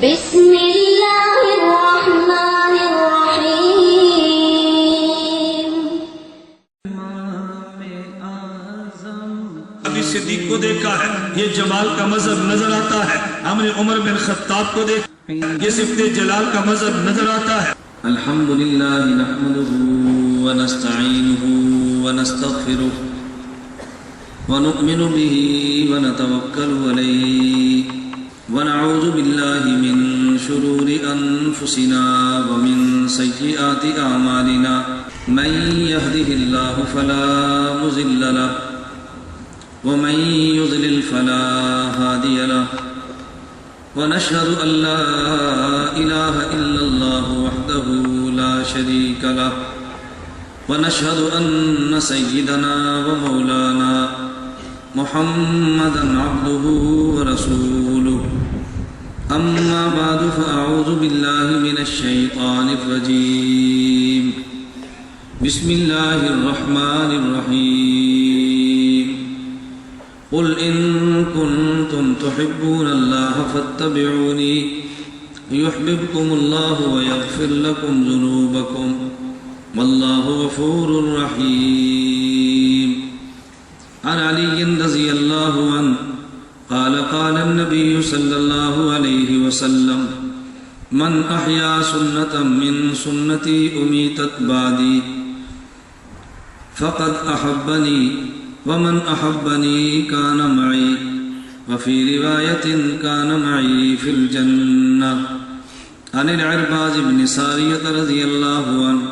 بسم اللہ الرحمن الرحیم۔ ابھی صدیق کو دیکھا ہے، یہ جمال کا مظہر نظر آتا ہے۔ ہم نے عمر بن خطاب کو دیکھا، یہ صفت جلال کا مظہر نظر آتا ہے۔ الحمدللہ نحمده ونستعینه ونستغفره ونؤمن به ونتوکل علیہ ونعوذ باللہ من شرور انفسنا ومن سیئات اعمالنا من يهده الله فلا مضل له ومن يضلل فلا هادي له ونشهد أن لا إله إلا الله وحده لا شريك له ونشهد أن سيدنا ومولانا محمدا عبده ورسوله أما بعد فأعوذ بالله من الشيطان الرجيم بسم الله الرحمن الرحيم قل إن كنتم تحبون الله فاتبعوني يحببكم الله ويغفر لكم ذنوبكم والله غفور رحيم عن علي رضي الله عنه قال قال النبي صلى الله عليه وسلم من أحيا سنة من سنتي أميتت بعدي فقد أحبني ومن أحبني كان معي وفي رواية كان معي في الجنة عن العرباض بن سارية رضي الله عنه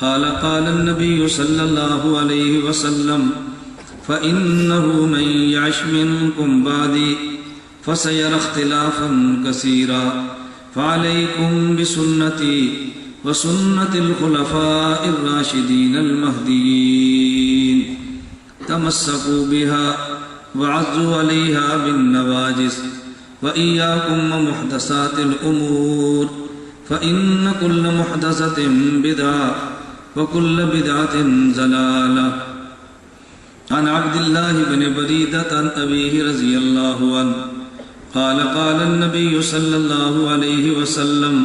قال قال النبي صلى الله عليه وسلم فإنه من يعش منكم بعدي فسيرى اختلافا كثيرا فعليكم بسنتي وسنة الخلفاء الراشدين المهديين تمسكوا بها وعضوا عليها بالنواجذ وإياكم ومحدثات الأمور فإن كل محدثة بدعة وكل بدعة ضلالة عن عبد الله بن بريدة عن أبيه رضي الله عنه قال قال النبي صلى الله عليه وسلم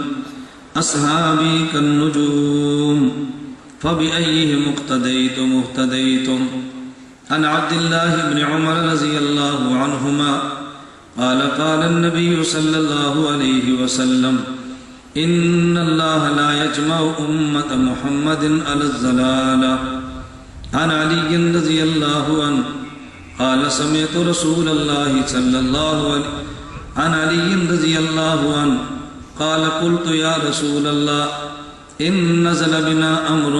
أصحابي كالنجوم فبأيهم اقتديتم اهتديتم عن عبد الله بن عمر رضي الله عنهما قال قال النبي صلى الله عليه وسلم إن الله لا يجمع أمة محمد على الضلالة عن علي رضي الله عنه قال سمعت رسول الله صلى الله عليه عن علي رضي الله عنه قال قلت يا رسول الله إن نزل بنا أمر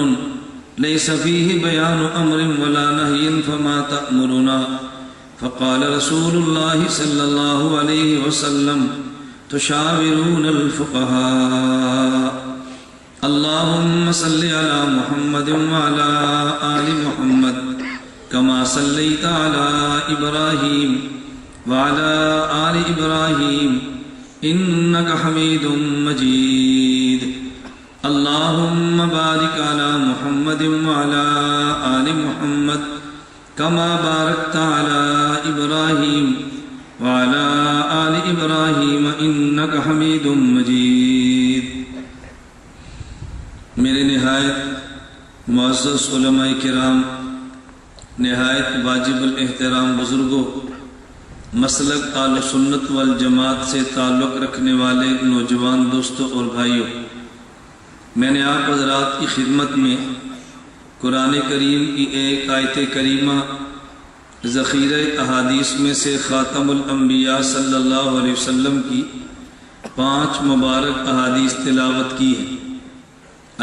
ليس فيه بيان أمر ولا نهي فما تأمرنا فقال رسول الله صلى الله عليه وسلم تشاورون الفقهاء اللهم صل على محمد وعلى آل محمد كما صليت على إبراهيم وعلى آل إبراهيم إنك حميد مجيد اللهم بارك على محمد وعلى آل محمد كما باركت على إبراهيم وعلى آل إبراهيم إنك حميد مجيد میرے نہایت معزز علماء کرام، نہایت واجب الاحترام بزرگوں، مسلک اہل سنت والجماعت سے تعلق رکھنے والے نوجوان دوستوں اور بھائیوں، میں نے آپ حضرات کی خدمت میں قرآن کریم کی ایک آیت کریمہ ذخیرہ احادیث میں سے خاتم الانبیاء صلی اللہ علیہ وسلم کی 5 مبارک احادیث تلاوت کی ہے۔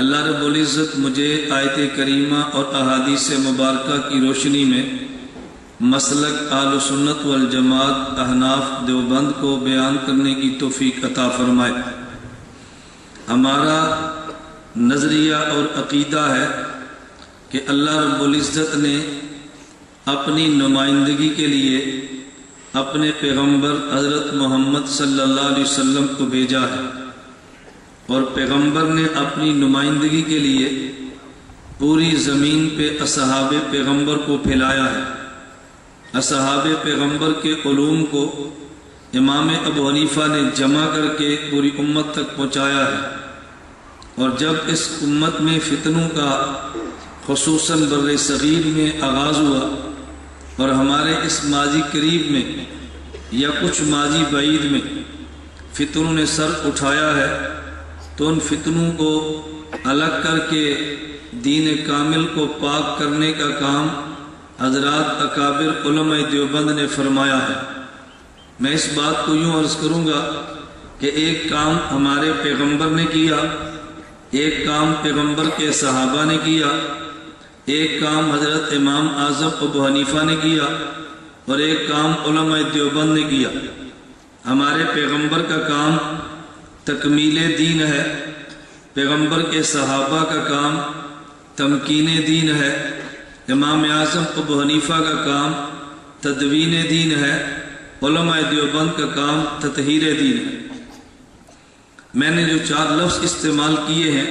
اللہ رب العزت مجھے آیت کریمہ اور احادیث مبارکہ کی روشنی میں مسلک اہل سنت والجماعت احناف دیوبند کو بیان کرنے کی توفیق عطا فرمائے۔ ہمارا نظریہ اور عقیدہ ہے کہ اللہ رب العزت نے اپنی نمائندگی کے لیے اپنے پیغمبر حضرت محمد صلی اللہ علیہ وسلم کو بھیجا ہے، اور پیغمبر نے اپنی نمائندگی کے لیے پوری زمین پہ اصحاب پیغمبر کو پھیلایا ہے۔ اصحاب پیغمبر کے علوم کو امام ابو حنیفہ نے جمع کر کے پوری امت تک پہنچایا ہے، اور جب اس امت میں فتنوں کا خصوصاً بر صغیر میں آغاز ہوا اور ہمارے اس ماضی قریب میں یا کچھ ماضی بعید میں فتنوں نے سر اٹھایا ہے، تو ان فتنوں کو الگ کر کے دین کامل کو پاک کرنے کا کام حضرات اکابر علماء دیوبند نے فرمایا ہے۔ میں اس بات کو یوں عرض کروں گا کہ ایک کام ہمارے پیغمبر نے کیا، ایک کام پیغمبر کے صحابہ نے کیا، ایک کام حضرت امام اعظم ابو حنیفہ نے کیا، اور ایک کام علماء دیوبند نے کیا۔ ہمارے پیغمبر کا کام تکمیل دین ہے، پیغمبر کے صحابہ کا کام تمکین دین ہے، امام اعظم ابو حنیفہ کا کام تدوین دین ہے، علماء دیوبند کا کام تطہیر دین ہے۔ میں نے جو 4 لفظ استعمال کیے ہیں،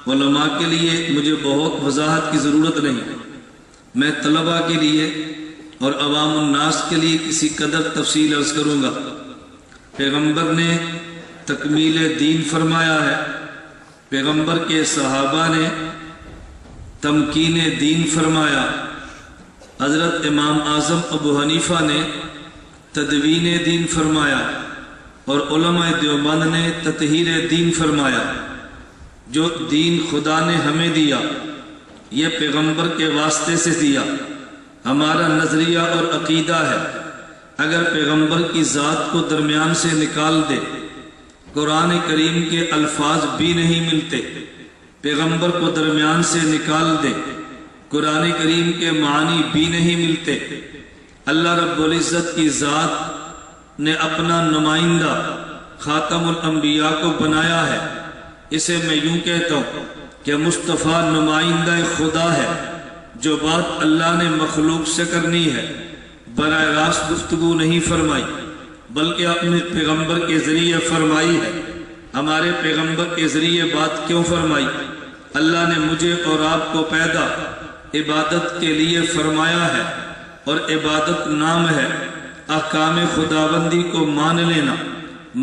علماء کے لیے مجھے بہت وضاحت کی ضرورت نہیں، میں طلباء کے لیے اور عوام الناس کے لیے کسی قدر تفصیل عرض کروں گا۔ پیغمبر نے تکمیل دین فرمایا ہے، پیغمبر کے صحابہ نے تمکین دین فرمایا، حضرت امام اعظم ابو حنیفہ نے تدوین دین فرمایا، اور علماء دیوبند نے تطہیر دین فرمایا۔ جو دین خدا نے ہمیں دیا یہ پیغمبر کے واسطے سے دیا۔ ہمارا نظریہ اور عقیدہ ہے اگر پیغمبر کی ذات کو درمیان سے نکال دے، قرآن کریم کے الفاظ بھی نہیں ملتے، پیغمبر کو درمیان سے نکال دے، قرآن کریم کے معنی بھی نہیں ملتے، اللہ رب العزت کی ذات نے اپنا نمائندہ خاتم الانبیاء کو بنایا ہے، اسے میں یوں کہتا ہوں کہ مصطفیٰ نمائندہ خدا ہے۔ جو بات اللہ نے مخلوق سے کرنی ہے براہ راست گفتگو نہیں فرمائی، بلکہ اپنے پیغمبر کے ذریعے فرمائی ہے۔ ہمارے پیغمبر کے ذریعے بات کیوں فرمائی؟ اللہ نے مجھے اور آپ کو پیدا عبادت کے لیے فرمایا ہے، اور عبادت نام ہے احکام خداوندی کو مان لینا،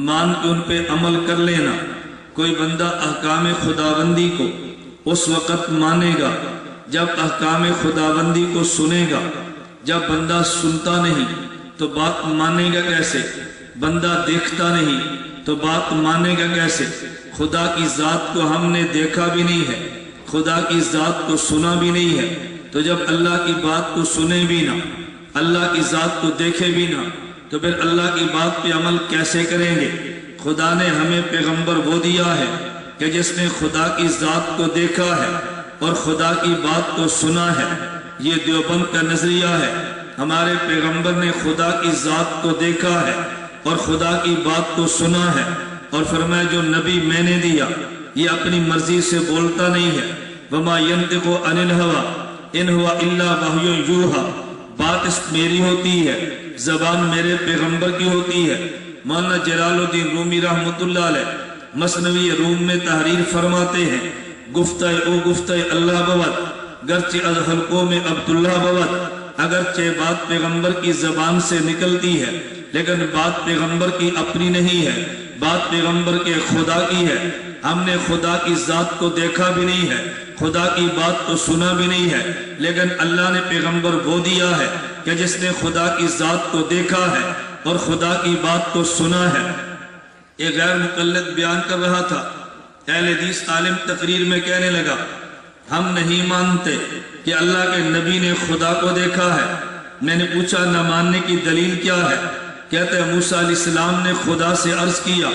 مان کے ان پہ عمل کر لینا۔ کوئی بندہ احکام خداوندی کو اس وقت مانے گا جب احکام خداوندی کو سنے گا۔ جب بندہ سنتا نہیں تو بات مانے گا کیسے؟ بندہ دیکھتا نہیں تو بات مانے گا کیسے؟ خدا کی ذات کو ہم نے دیکھا بھی نہیں ہے، خدا کی ذات کو سنا بھی نہیں ہے، تو جب اللہ کی بات کو سنے بھی نہ، اللہ کی ذات کو دیکھے بھی نہ، تو پھر اللہ کی بات پہ عمل کیسے کریں گے؟ خدا نے ہمیں پیغمبر وہ دیا ہے کہ جس نے خدا کی ذات کو دیکھا ہے اور خدا کی بات کو سنا ہے۔ یہ دیوبند کا نظریہ ہے، ہمارے پیغمبر نے خدا کی ذات کو دیکھا ہے اور خدا کی بات کو سنا ہے، اور فرمایا جو نبی میں نے دیا یہ اپنی مرضی سے بولتا نہیں ہے، وما ينطق عن الهوى ان هو الا وحی یوحی، بات اس میری ہوتی ہے، زبان میرے پیغمبر کی ہوتی ہے۔ مولانا جلال الدین رومی رحمۃ اللہ علیہ مثنوی روم میں تحریر فرماتے ہیں، گفتہ او گفتہ اللہ بود گرچہ از حلقوں میں عبداللہ بود، اگرچہ بات پیغمبر کی زبان سے نکلتی ہے لیکن بات پیغمبر کی اپنی نہیں ہے، بات پیغمبر کے خدا کی ہے۔ ہم نے خدا کی ذات کو دیکھا بھی نہیں ہے، خدا کی بات کو سنا بھی نہیں ہے، لیکن اللہ نے پیغمبر وہ دیا ہے کہ جس نے خدا کی ذات کو دیکھا ہے اور خدا کی بات کو سنا ہے۔ ایک غیر مقلد بیان کر رہا تھا، اہل حدیث عالم تقریر میں کہنے لگا ہم نہیں مانتے کہ اللہ کے نبی نے خدا کو دیکھا ہے۔ میں نے پوچھا نہ ماننے کی دلیل کیا ہے؟ کہتے ہیں موسیٰ علیہ السلام نے خدا سے عرض کیا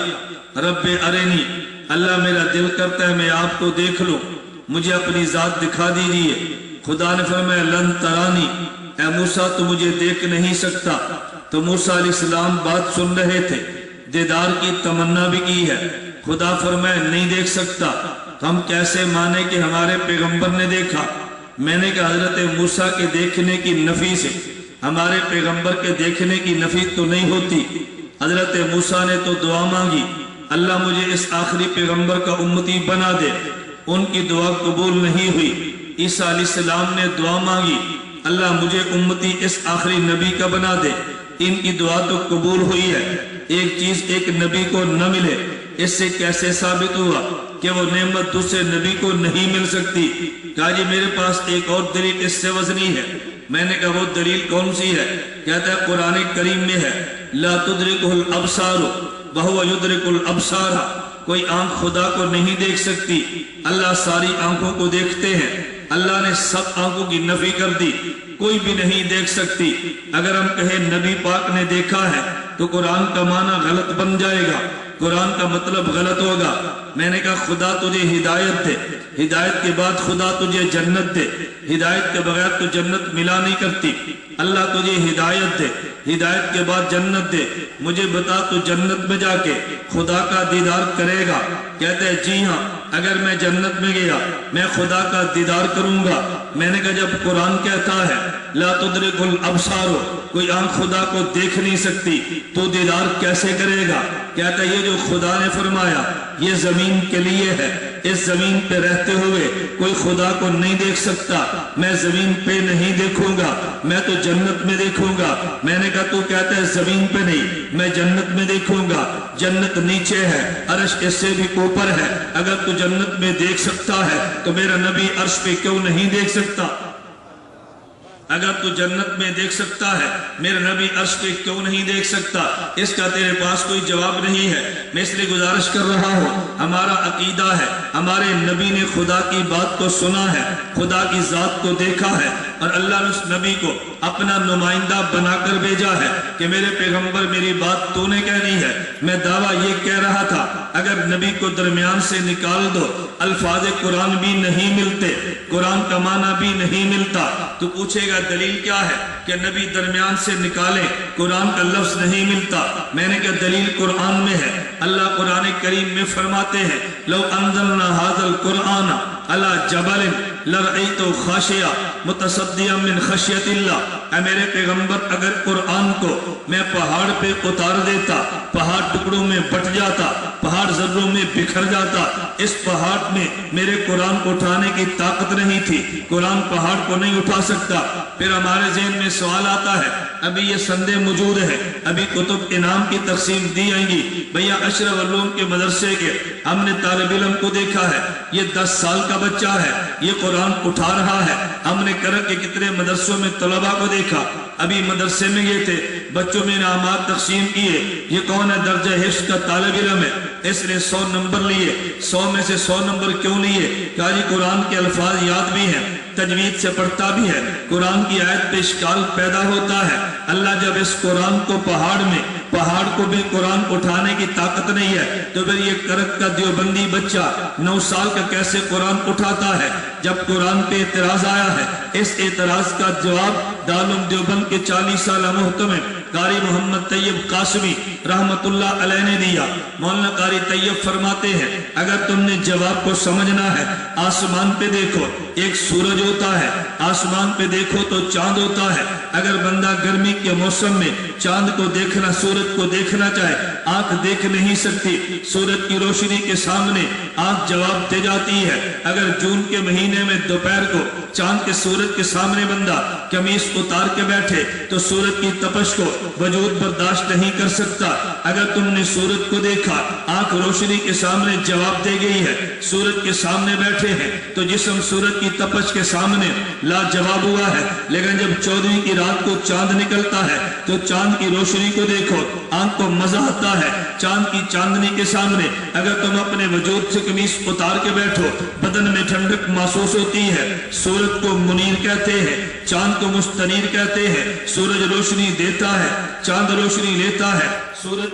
رب ارنی، اللہ میرا دل کرتا ہے میں آپ کو دیکھ لوں، مجھے اپنی ذات دکھا دیجیے۔ خدا نے فرمایا لن ترانی، اے موسیٰ تو مجھے دیکھ نہیں سکتا۔ تو موسیٰ علیہ السلام بات سن رہے تھے، دیدار کی تمنا بھی کی ہے، خدا فرمایا نہیں دیکھ سکتا، تو ہم کیسے مانے کہ ہمارے پیغمبر نے دیکھا؟ میں نے کہا حضرت موسیٰ کے دیکھنے کی نفی سے ہمارے پیغمبر کے دیکھنے کی نفی تو نہیں ہوتی۔ حضرت موسیٰ نے تو دعا مانگی اللہ مجھے اس آخری پیغمبر کا امتی بنا دے، ان کی دعا قبول نہیں ہوئی۔ عیسیٰ علیہ السلام نے دعا مانگی اللہ مجھے امتی اس آخری نبی کا بنا دے، ان کی دعا تو قبول ہوئی ہے، ایک چیز ایک نبی کو نہ ملے، اس سے کیسے ثابت ہوا کہ وہ نعمت دوسرے نبی کو نہیں مل سکتی؟ کہا جی میرے پاس ایک اور دلیل اس سے وزنی ہے۔ میں نے کہا وہ دلیل کون سی ہے؟ کہتا ہے قرآن کریم میں ہے لا تدرکہ الابصار وہو یدرک الابصار، کوئی آنکھ خدا کو نہیں دیکھ سکتی، اللہ ساری آنکھوں کو دیکھتے ہیں۔ اللہ نے سب آنکھوں کی نفی کر دی، کوئی بھی نہیں دیکھ سکتی۔ اگر ہم کہیں نبی پاک نے دیکھا ہے تو قرآن کا معنی غلط بن جائے گا، قرآن کا مطلب غلط ہوگا۔ میں نے کہا خدا تجھے ہدایت دے، ہدایت کے بعد خدا تجھے جنت دے، ہدایت کے بغیر تو جنت ملا نہیں کرتی۔ اللہ تجھے ہدایت دے، ہدایت کے بعد جنت دے، مجھے بتا تو جنت میں جا کے خدا کا دیدار کرے گا؟ کہتے ہیں جی ہاں، اگر میں جنت میں گیا میں خدا کا دیدار کروں گا۔ میں نے کہا جب قرآن کہتا ہے لا تدرک الابصار، کوئی آنکھ خدا کو دیکھ نہیں سکتی، تو دیدار کیسے کرے گا؟ کہتا ہے یہ جو خدا نے فرمایا یہ زمین کے لیے ہے، اس زمین پہ رہتے ہوئے کوئی خدا کو نہیں دیکھ سکتا، میں زمین پہ نہیں دیکھوں گا، میں تو جنت میں دیکھوں گا۔ میں نے کہا تو کہتا ہے زمین پہ نہیں، میں جنت میں دیکھوں گا، جنت نیچے ہے، عرش اس سے بھی اوپر ہے۔ اگر تو جنت میں دیکھ سکتا ہے تو میرا نبی عرش پہ کیوں نہیں دیکھ سکتا؟ اگر تو جنت میں دیکھ سکتا ہے میرا نبی عرش پہ کیوں نہیں دیکھ سکتا؟ اس کا تیرے پاس کوئی جواب نہیں ہے۔ میں اس لیے گزارش کر رہا ہوں، ہمارا عقیدہ ہے ہمارے نبی نے خدا کی بات کو سنا ہے، خدا کی ذات کو دیکھا ہے، اور اللہ نے اس نبی کو اپنا نمائندہ بنا کر بھیجا ہے کہ میرے پیغمبر میری بات تو نے کہنی ہے۔ میں دعویٰ یہ کہہ رہا تھا اگر نبی کو درمیان سے نکال دو، الفاظ قرآن بھی نہیں ملتے، قرآن کا معنی بھی نہیں ملتا، تو پوچھے گا دلیل کیا ہے کہ نبی درمیان سے نکالے، قرآن کا لفظ نہیں ملتا؟ میں نے کہا دلیل قرآن میں ہے، اللہ قرآن کریم میں فرماتے ہیں لو انزلنا ھذا القرآن علی جبل لرأیتہ خاشعا متصدعا من خشیۃ اللہ۔ اے میرے پیغمبر اگر قرآن کو میں پہاڑ پہ اتار دیتا، پہاڑ ٹکڑوں میں بٹ جاتا، پہاڑ ذروں میں بکھر جاتا، اس پہاڑ میں میرے قرآن کو اٹھانے کی طاقت نہیں تھی، قرآن پہاڑ کو نہیں اٹھا سکتا۔ پھر ہمارے ذہن میں سوال آتا ہے، ابھی یہ سندے موجود ہے، ابھی کتب انعام کی تقسیم دی جائیں گی، بھیا اشرف علوم کے مدرسے کے ہم نے طالب علم کو دیکھا ہے، یہ 10 سال کا بچہ ہے، یہ قرآن اٹھا رہا ہے۔ ہم نے کرک کے کتنے مدرسوں میں طلباء کو دیکھا، ابھی مدرسے میں گئے تھے، بچوں میں انعامات تقسیم کیے، یہ کون ہے درجہ حفظ کا طالب علم ہے، اس نے 100 نمبر لیے، 100 میں سے 100 نمبر کیوں لیے؟ کہا جی قرآن کے الفاظ یاد بھی ہیں، تجوید سے پڑھتا بھی ہے، قرآن کی آیت پہ اشکال پیدا ہوتا ہے۔ اللہ جب اس قرآن کو پہاڑ کو بھی قرآن اٹھانے کی طاقت نہیں ہے، تو پھر یہ کرک کا دیوبندی بچہ 9 سال کا کیسے قرآن اٹھاتا ہے؟ جب قرآن پہ اعتراض آیا ہے، اس اعتراض کا جواب دارالعلوم دیوبند کے 40 سالہ محتمم قاری محمد طیب قاسمی رحمت اللہ علیہ نے دیا۔ مولانا قاری طیب فرماتے ہیں اگر تم نے جواب کو سمجھنا ہے، آسمان پہ دیکھو، ایک سورج ہوتا ہے، آسمان پہ دیکھو تو چاند ہوتا ہے۔ اگر بندہ گرمی کے موسم میں چاند کو دیکھنا، سورج کو دیکھنا چاہے، آنکھ دیکھ نہیں سکتی، سورج کی روشنی کے سامنے آنکھ جواب دے جاتی ہے۔ اگر جون کے مہینے میں دوپہر کو چاند کے سورج کے سامنے بندہ قمیص اتار کے بیٹھے تو سورج کی تپش کو وجود برداشت نہیں کر سکتا۔ اگر تم نے سورج کو دیکھا، آنکھ روشنی کے سامنے جواب دے گئی ہے، سورج کے سامنے بیٹھے ہیں تو جسم سورج کی تپش کے سامنے لا جواب ہوا ہے۔ لیکن جب 14ویں کی رات کو چاند نکلتا ہے تو چاند کی روشنی کو دیکھو، آنکھ کو مزہ آتا ہے چاند کی چاندنی کے سامنے۔ اگر تم اپنے وجود سے قمیص اتار کے بیٹھو، بدن میں ٹھنڈک محسوس ہوتی ہے۔ سورج کو منیر کہتے ہیں، چاند کو مستنیر کہتے ہیں۔ سورج روشنی دیتا ہے، چاند روشنی لیتا ہے۔ سورج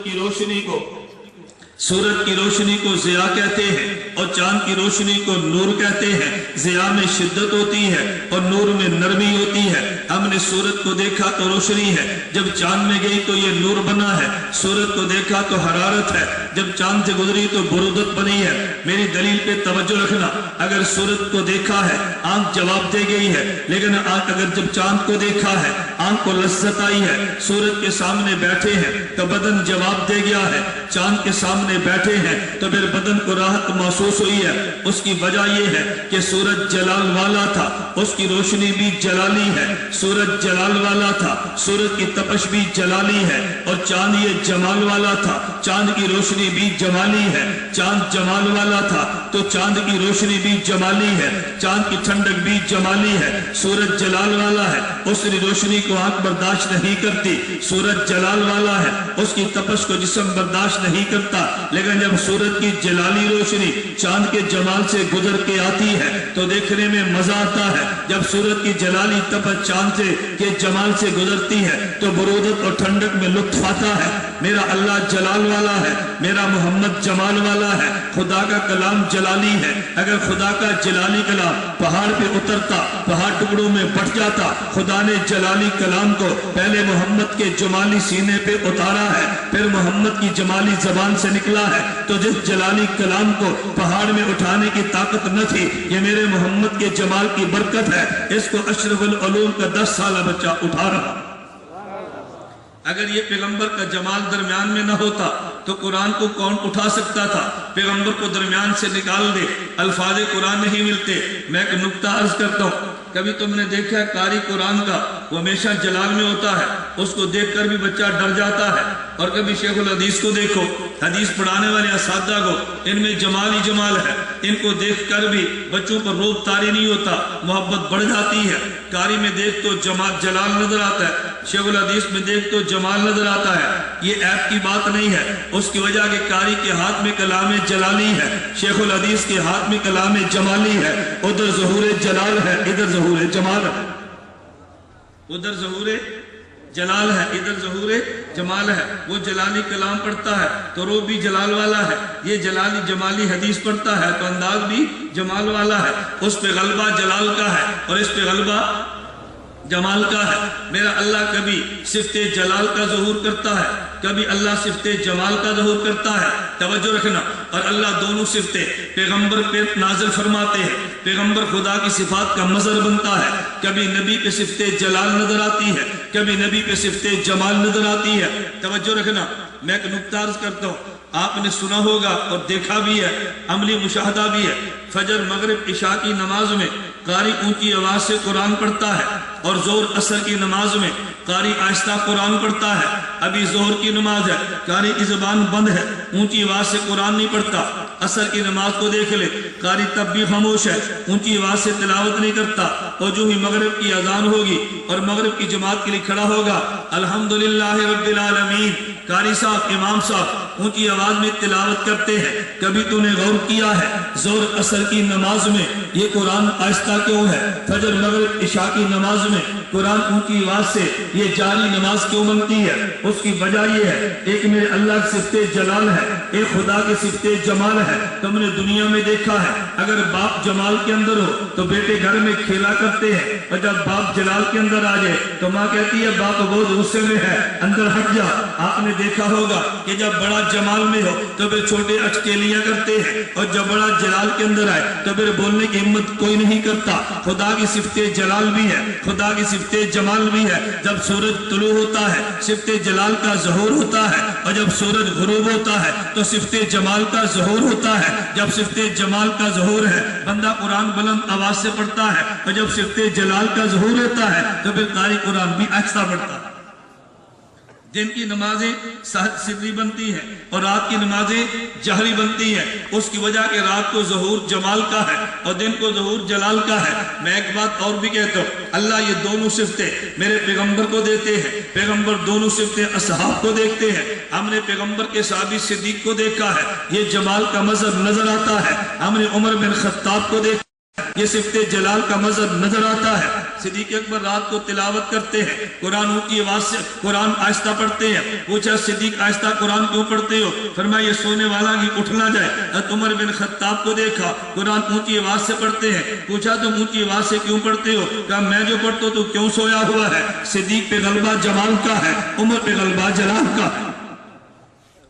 کی روشنی کو ضیاء کہتے ہیں اور چاند کی روشنی کو نور کہتے ہیں۔ ضیاء میں شدت ہوتی ہے اور نور میں نرمی ہوتی ہے۔ ہم نے سورج کو دیکھا تو روشنی ہے، جب چاند میں گئی تو یہ نور بنا ہے۔ سورج کو دیکھا تو حرارت ہے، جب چاند سے گزری تو برودت بنی ہے۔ میری دلیل پہ توجہ رکھنا، اگر سورج کو دیکھا ہے آنکھ جواب دے گئی ہے، لیکن اگر جب چاند کو دیکھا ہے آنکھ کو لذت آئی ہے، سورج کے سامنے بیٹھے ہیں تو بدن جواب دے گیا ہے، چاند کے سامنے بیٹھے ہیں تو پھر بدن کو راحت محسوس ہوئی ہے۔ اس کی وجہ یہ ہے کہ سورج جلال والا تھا، اس کی روشنی بھی جلالی ہے، سورج جلال والا تھا، سورج کی تپش بھی جلالی ہے، اور چاند یہ جمال والا تھا، چاند کی روشنی بھی جمالی ہے۔ چاند جمال والا تھا تو چاند کی روشنی بھی جمالی ہے، چاند کی ٹھنڈک بھی جمالی ہے۔ سورج جلال والا ہے، اس کی روشنی کو آنکھ برداشت نہیں کرتی، سورج جلال والا ہے، اس کی تپش کو جسم برداشت نہیں کرتا، لیکن جب سورج کی جلالی روشنی چاند کے جمال سے گزر کے آتی ہے تو دیکھنے میں مزہ آتا ہے۔ جب سورج کی جلالی تپش چاند کے جمال سے گزرتی ہے تو برودت اور ٹھنڈک میں لطف آتا ہے۔ میرا اللہ جلال والا ہے، میرا محمد جمال والا ہے، خدا کا کلام جلالی ہے۔ اگر خدا کا جلالی کلام پہاڑ پہ اترتا، پہاڑ ٹکڑوں میں بٹ جاتا، خدا نے جلالی کلام کو پہلے محمد کے جمالی سینے پہ اتارا ہے، پھر محمد کی جمالی زبان سے نکلا ہے، تو جس جلالی کلام کو پہاڑ میں اٹھانے کی طاقت نہ تھی، یہ میرے محمد کے جمال کی برکت ہے، اس کو اشرف العلوم کا 10 سالہ بچہ اٹھا رہا۔ اگر یہ پیغمبر کا جمال درمیان میں نہ ہوتا تو قرآن کو کون اٹھا سکتا تھا؟ پیغمبر کو درمیان سے نکال دے، الفاظ قرآن نہیں ملتے۔ میں ایک نکتہ عرض کرتا ہوں، کبھی تم نے دیکھا ہے قاری قرآن کا وہ ہمیشہ جلال میں ہوتا ہے، اس کو دیکھ کر بھی بچہ ڈر جاتا ہے، اور کبھی شیخ الحدیث کو دیکھو، حدیث پڑھانے والے اساتذہ کو، ان میں جمال ہی جمال ہے، ان کو دیکھ کر بھی بچوں پر روب طاری نہیں ہوتا، محبت بڑھ جاتی ہے۔ قاری میں دیکھ تو جلال نظر آتا ہے، شیخ الحدیث میں دیکھ تو جمال نظر آتا ہے۔ یہ عیب کی بات نہیں ہے، اس کی وجہ کہ قاری کے ہاتھ میں کلام جلالی ہے، شیخ الحدیث کے ہاتھ میں کلام جمالی ہے۔ ادھر ظہور جلال ہے، ادھر ظہور جمال ہے، ادھر ظہور جلال ہے، ادھر ظہور جمال ہے۔ وہ جلالی کلام پڑھتا ہے تو روح بھی جلال والا ہے، یہ جلالی جمالی حدیث پڑھتا ہے تو انداز بھی جمال والا ہے۔ اس پہ غلبہ جلال کا ہے اور اس پہ غلبہ جمال کا ہے۔ میرا اللہ کبھی صفت جلال کا ظہور کرتا ہے، کبھی اللہ صفت جمال کا ظہور کرتا ہے، توجہ رکھنا۔ اور اللہ دونوں صفتیں پیغمبر پہ نازل فرماتے ہیں، پیغمبر خدا کی صفات کا مظہر بنتا ہے، کبھی نبی پہ صفت جلال نظر آتی ہے، کبھی نبی پہ صفت جمال نظر آتی ہے، توجہ رکھنا۔ میں ایک نکتہ عرض کرتا ہوں، آپ نے سنا ہوگا اور دیکھا بھی ہے، عملی مشاہدہ بھی ہے۔ فجر مغرب عشاء کی نماز میں قاری اونچی آواز سے قرآن پڑھتا ہے، اور زور عصر کی نماز میں قاری آہستہ قرآن پڑھتا ہے۔ ابھی ظہر کی نماز ہے، قاری کی زبان بند ہے، اونچی آواز سے قرآن نہیں پڑھتا۔ عصر کی نماز کو دیکھ لے، قاری تب بھی خاموش ہے، اونچی آواز سے تلاوت نہیں کرتا، اور جو ہی مغرب کی اذان ہوگی اور مغرب کی جماعت کے لیے کھڑا ہوگا، الحمدللہ رب العالمین، قاری صاحب امام صاحب اونچی آواز میں تلاوت کرتے ہیں۔ کبھی تو نے غور کیا ہے زور عصر کی نماز میں یہ قرآن آہستہ کیوں ہے؟ فجر مغرب عشاء کی نماز میں قرآن اونچی آواز سے یہ جاری نماز کیوں بنتی ہے؟ اس کی وجہ یہ ہے، ایک میرے اللہ کی صفت جلال ہے، ایک خدا کی صفت جمال ہے۔ تم نے دنیا میں دیکھا ہے، اگر باپ جمال کے اندر ہو تو بیٹے گھر میں کھیلا کرتے ہیں، اور جب باپ جلال کے اندر آ جائے تو ماں کہتی ہے باپ بہت غصے میں ہے، اندر ہٹ جا۔ آپ نے دیکھا ہوگا کہ جب بڑا جمال میں ہو تو پھر چھوٹے اچکیلیاں کرتے ہیں، اور جب بڑا جلال کے اندر آئے تو پھر بولنے کی ہمت کوئی نہیں کرتا۔ خدا کی صفت جلال بھی ہے، خدا کی صفت جمال بھی ہے۔ جب سورج طلوع ہوتا ہے صفت جلال کا ظہور ہوتا ہے، اور جب سورج غروب ہوتا ہے تو صفت جمال کا ظہور ہوتا ہے۔ جب صفت جمال کا ظہور ہے بندہ قرآن بلند آواز سے پڑھتا ہے، اور جب صفت جلال کا ظہور ہوتا ہے تو پھر قاری قرآن بھی آہستہ پڑھتا ہے۔ دن کی نمازیں سری بنتی ہیں اور رات کی نمازیں جہری بنتی ہیں، اس کی وجہ کہ رات کو ظہور جمال کا ہے اور دن کو ظہور جلال کا ہے۔ میں ایک بات اور بھی کہتا ہوں، اللہ یہ دونوں صفتیں میرے پیغمبر کو دیتے ہیں، پیغمبر دونوں صفتیں اصحاب کو دیکھتے ہیں۔ ہم نے پیغمبر کے صحابی صدیق کو دیکھا ہے، یہ جمال کا مظہر نظر آتا ہے۔ ہم نے عمر بن خطاب کو دیکھا، یہ صفت جلال کا مظہر نظر آتا ہے۔ صدیق اکبر رات کو تلاوت کرتے ہیں، قرآن اونچی آواز سے قرآن آہستہ پڑھتے ہیں۔ پوچھا صدیق آہستہ قرآن کیوں پڑھتے ہو؟ فرمایا یہ سونے والا کی اٹھ نہ جائے۔ عمر بن خطاب کو دیکھا قرآن اونچی آواز سے پڑھتے ہیں، پوچھا تم اونچی آواز سے کیوں پڑھتے ہو؟ کہا میں جو پڑھتا ہوں تو کیوں سویا ہوا ہے؟ صدیق پہ غلبہ جمال کا ہے، عمر پہ غلبہ جلال کا ہے۔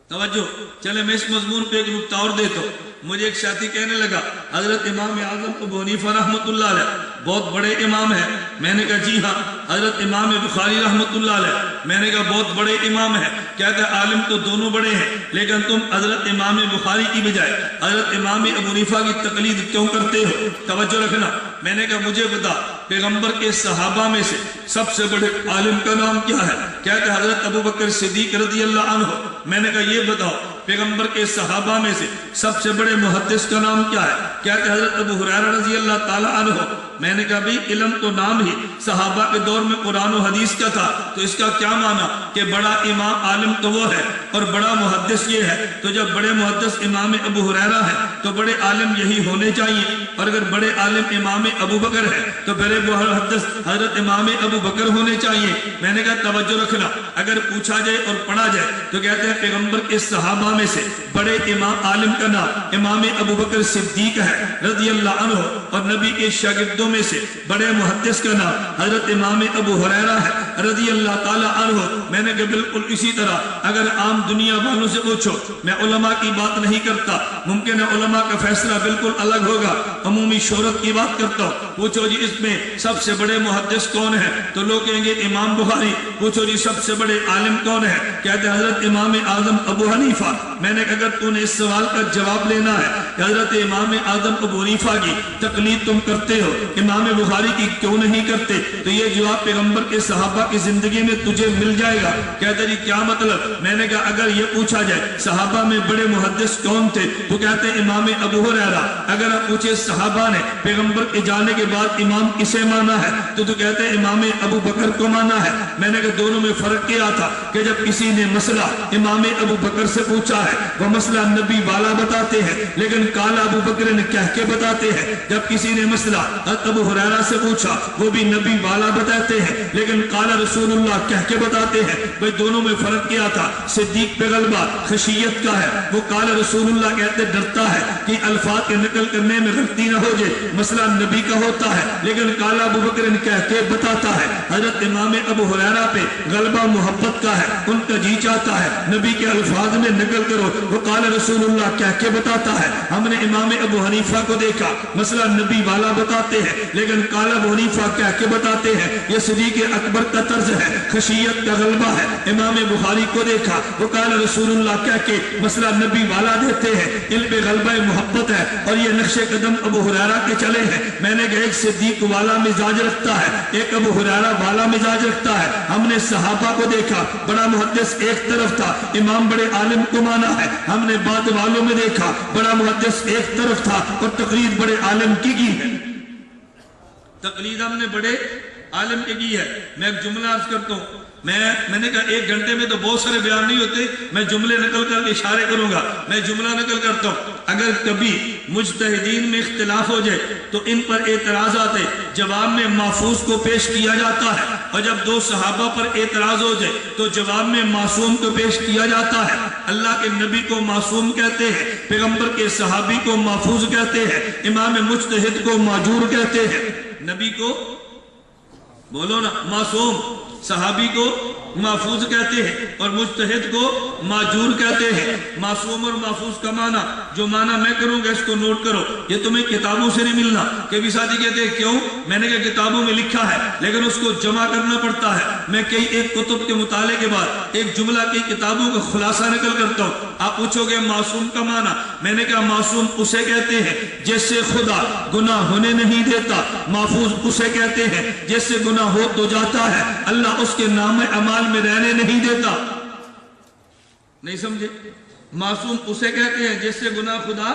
توجہ، چلے میں اس مضمون پہ ایک نکتہ اور دیتا ہوں۔ مجھے ایک ساتھی کہنے لگا حضرت امام اعظم ابو حنیفہ رحمۃ اللہ علیہ بہت بڑے امام ہیں۔ میں نے کہا جی ہاں، حضرت امام بخاری رحمۃ اللہ علیہ، میں نے کہا بہت بڑے امام ہیں، کہتے ہیں عالم تو دونوں بڑے ہیں، لیکن تم حضرت امام بخاری کی بجائے حضرت امام ابو حنیفہ کی تقلید کیوں کرتے ہو؟ توجہ رکھنا۔ میں نے کہا مجھے بتا پیغمبر کے صحابہ میں سے سب سے بڑے عالم کا نام کیا ہے؟ کہتے ہیں حضرت ابو بکر صدیق رضی اللہ عنہ۔ میں نے کہا یہ بتاؤ پیغمبر کے صحابہ میں سے سب سے بڑے محدث کا نام کیا ہے؟ کہتے ہیں حضرت ابو ہریرہ رضی اللہ تعالی عنہ۔ میں نے کہا بھئی علم تو نام ہی صحابہ کے دور میں قرآن و حدیث کا تھا، تو اس کا کیا معنی کہ بڑا امام عالم تو وہ ہے اور بڑا محدث یہ ہے؟ تو جب بڑے محدث امام ابو ہریرہ ہے تو بڑے عالم یہی ہونے چاہیے، اور اگر بڑے عالم امام ابو بکر ہے تو بڑے محدث حضرت امام ابو بکر ہونے چاہیے۔ میں نے کہا توجہ رکھنا، اگر پوچھا جائے اور پڑھا جائے تو کہتے ہیں پیغمبر کے صحابہ میں سے بڑے امام عالم کا نام امام ابو بکر صدیق ہے رضی اللہ عنہ، اور نبی کے شاگردوں میں سے بڑے محدث کا نام حضرت امام ابو ہریرہ ہے رضی اللہ تعالی عنہ۔ میں نے کہا بالکل اسی طرح اگر عام دنیا والوں سے پوچھو، میں علماء کی بات نہیں کرتا، ممکن ہے علماء کا فیصلہ بالکل الگ ہوگا، عمومی شہرت کی بات کرتا ہوں، پوچھو جی اس میں سب سے بڑے محدث کون ہیں تو لوگ کہیں گے امام بخاری۔ پوچھو جی سب سے بڑے عالم کون ہے؟ کہتے ہیں حضرت امام اعظم ابو حنیفہ۔ میں نے کہا اگر تو نے اس سوال کا جواب لینا ہے کہ حضرت امام اعظم ابو حنیفہ کی تقلید تم کرتے ہو، امام بخاری کی کیوں نہیں کرتے، تو یہ جواب پیغمبر کے صحابہ کی زندگی میں تجھے مل جائے گا۔ کہتے جی کیا مطلب؟ میں نے کہا اگر یہ پوچھا جائے صحابہ میں بڑے محدث کون تھے تو کہتے ہیں امام ابو ہریرہ۔ اگر آپ پوچھے صحابہ نے پیغمبر کے جانے کے بعد امام کسے مانا ہے تو کہتے ہیں امام ابو بکر کو مانا ہے۔ میں نے کہا دونوں میں فرق کیا تھا کہ جب کسی نے مسئلہ امام ابو بکر سے پوچھا ہے وہ مسئلہ نبی والا بتاتے ہیں لیکن قال ابو بکر نے کہہ کے بتاتے ہیں، جب کسی نے مسئلہ ابو ہریرہ سے پوچھا وہ بھی نبی والا بتاتے ہیں لیکن قال رسول اللہ کہہ کے بتاتے ہیں۔ بھئی دونوں میں فرق کیا تھا؟ صدیق پہ غلبہ خشیت کا ہے، وہ قال رسول اللہ کہتے ڈرتا ہے کہ الفاظ کے نقل کرنے میں غلطی نہ ہو جائے، مسئلہ نبی کا ہوتا ہے لیکن قال ابو بکر نے کہہ کے بتاتا ہے۔ حضرت امام ابو ہریرہ پہ غلبہ محبت کا ہے، ان کا جی چاہتا ہے نبی کے الفاظ میں نقل کرو، وہ قال رسول اللہ کہہ کے بتاتا ہے۔ ہم نے امام ابو حنیفہ کو دیکھا مسئلہ نبی والا بتاتے ہیں لیکن قال ابو حنیفہ کہہ کے بتاتے ہیں، یہ صدیق اکبر کا طرز ہے، خشیت کا غلبہ ہے۔ امام بخاری کو دیکھا وہ قال رسول اللہ کہہ کے مسئلہ نبی والا دیتے ہیں، ان پہ غلبہ محبت ہے، اور یہ نقش قدم ابو ہریرہ کے چلے ہیں۔ میں نے کہا ایک صدیق والا مزاج رکھتا ہے، ایک ابو ہریرہ والا مزاج رکھتا ہے۔ ہم نے صحابہ کو دیکھا بڑا محدث ایک طرف تھا، امام بڑے عالم کو مانا ہے۔ ہم نے بعد والوں میں دیکھا بڑا محدث ایک طرف تھا اور تقلید بڑے عالم کی ہے، تقلید ہم نے بڑے عالم کی ہے۔ میں ایک جملہ عرض کرتا ہوں، میں نے کہا ایک گھنٹے میں تو بہت سارے بیان نہیں ہوتے، میں جملے نقل کر کے اشارے کروں گا۔ میں جملہ نقل کرتا ہوں، اگر کبھی مجتہدین میں اختلاف ہو جائے تو ان پر اعتراضات جواب میں محفوظ کو پیش کیا جاتا ہے، اور جب دو صحابہ پر اعتراض ہو جائے تو جواب میں معصوم کو پیش کیا جاتا ہے۔ اللہ کے نبی کو معصوم کہتے ہیں، پیغمبر کے صحابی کو محفوظ کہتے ہیں، امام مجتہد کو معجور کہتے ہیں۔ نبی کو بولو نا معصوم، صحابی کو محفوظ کہتے ہیں اور مجتہد کو معجور کہتے ہیں۔ معصوم اور محفوظ کا معنی جو معنی میں کروں گا اس کو نوٹ کرو، یہ تمہیں کتابوں سے نہیں ملنا۔ کبھی ساتھی کہتے ہیں کیوں؟ میں نے کہا کتابوں میں لکھا ہے لیکن اس کو جمع کرنا پڑتا ہے۔ میں کئی ایک کتب کے مطالعے کے بعد ایک جملہ کی کتابوں کا خلاصہ نکل کرتا ہوں۔ آپ پوچھو گے معصوم کا معنی، میں نے کہا معصوم اسے کہتے ہیں جس سے خدا گناہ ہونے نہیں دیتا، محفوظ اسے کہتے ہیں جس سے گناہ ہو تو جاتا ہے، اللہ اس کے نام اعمال میں رہنے نہیں دیتا۔ نہیں سمجھے؟ معصوم اسے کہتے ہیں جس سے گناہ خدا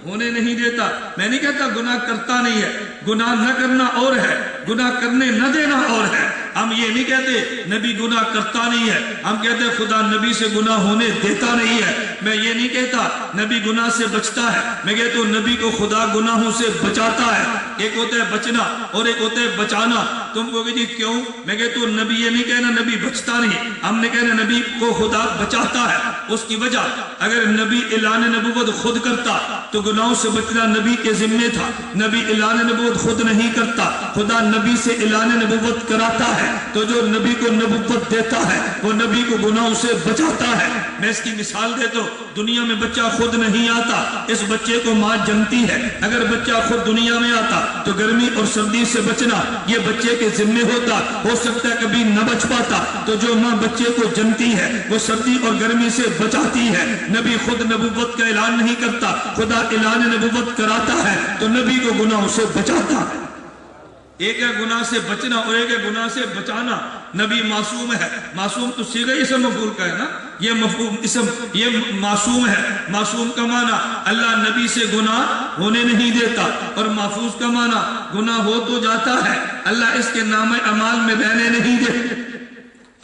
ہونے نہیں دیتا۔ میں نہیں کہتا گناہ کرتا نہیں ہے، گناہ نہ کرنا اور ہے، گناہ کرنے نہ دینا اور ہے۔ ہم یہ نہیں کہتے نبی گناہ کرتا نہیں ہے، ہم کہتے خدا نبی سے گناہ ہونے دیتا نہیں ہے۔ میں یہ نہیں کہتا نبی گناہ سے بچتا ہے، میں کہتا ہوں نبی کو خدا گناہوں سے بچاتا ہے۔ ایک ہوتا ہے بچنا اور ایک ہوتا ہے بچانا۔ تم کہو گے جی کیوں؟ میں کہتا ہوں نبی یہ نہیں کہنا نبی بچتا نہیں، ہم نے کہنا نبی کو خدا بچاتا ہے۔ اس کی وجہ اگر نبی اعلان نبوت خود کرتا تو گناہوں سے بچنا نبی کے ذمے تھا۔ نبی اعلان نبوت خود نہیں کرتا، خدا نبی سے اعلان نبوت کراتا ہے، تو جو نبی کو نبوت دیتا ہے وہ نبی کو گناہوں سے بچاتا ہے۔ میں اس کی مثال دیتا ہوں، دنیا میں بچہ خود نہیں آتا، اس بچے کو ماں جنتی ہے۔ اگر بچہ خود دنیا میں آتا تو گرمی اور سردی سے بچنا یہ بچے کے ذمہ ہوتا، ہو سکتا ہے کبھی نہ بچ پاتا، تو جو ماں بچے کو جنتی ہے وہ سردی اور گرمی سے بچاتی ہے۔ نبی خود نبوت کا اعلان نہیں کرتا، خدا اعلان نبوت کراتا ہے تو نبی کو گناہوں سے بچاتا ہے۔ ایک ہے گناہ سے بچنا اور ایک ہے گناہ سے بچانا۔ نبی معصوم ہے، معصوم تو صیغہ اسم مفعول کا ہے نا، یہ مفعول اسم، یہ معصوم ہے۔ معصوم کا معنی اللہ نبی سے گناہ ہونے نہیں دیتا، اور محفوظ کا معنی گناہ ہو تو جاتا ہے، اللہ اس کے نام اعمال میں رہنے نہیں دیتا،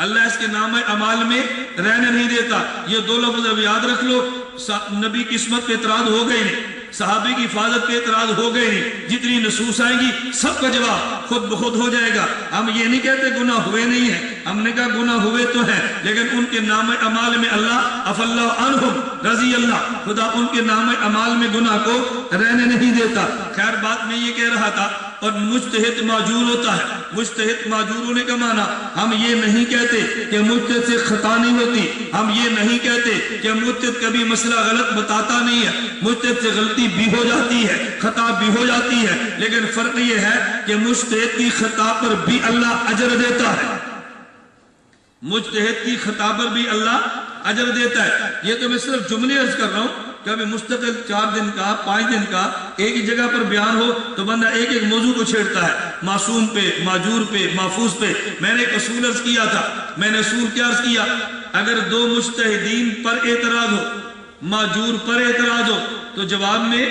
اللہ اس کے نام اعمال میں رہنے نہیں دیتا۔ یہ دو لفظ اب یاد رکھ لو، نبی کی عصمت پہ اعتراض ہو گئی نہیں، صحابی کی حفاظت پہ اعتراض ہو گئے نہیں، جتنی نصوص آئیں گی سب کا جواب خود بخود ہو جائے گا۔ ہم یہ نہیں کہتے گناہ ہوئے نہیں ہیں، ہم نے کہا گناہ ہوئے تو ہیں، لیکن ان کے نام اعمال میں اللہ عفا اللہ عنہم رضی اللہ، خدا ان کے نام اعمال میں گناہ کو رہنے نہیں دیتا۔ خیر بات میں یہ کہہ رہا تھا، اور مجتہد معجور ہوتا ہے۔ مجتہد معجور ہونے کا معنی ہم یہ نہیں کہتے کہ مجتہد سے خطا نہیں ہوتی، ہم یہ نہیں کہتے کہ مجتہد کبھی مسئلہ غلط بتاتا نہیں ہے، مجتہد سے غلطی بھی ہو جاتی ہے، خطا بھی ہو جاتی ہے، لیکن فرق یہ ہے کہ مجتہد کی خطا پر بھی اللہ اجر دیتا ہے، مجتہد کی خطا پر بھی اللہ اجر دیتا ہے۔ یہ تو میں صرف جملے عرض کر رہا ہوں کہ ابھی مستقل 4 دن کا 5 دن کا ایک ہی جگہ پر بیان ہو تو بندہ ایک ایک موضوع کو چھیڑتا ہے، معصوم پہ، معجور پہ، محفوظ پہ۔ میں نے ایک اصول عرض کیا تھا، میں نے اصول کیا عرض کیا، اگر دو مجتہدین پر اعتراض ہو، معجور پر اعتراض ہو تو جواب میں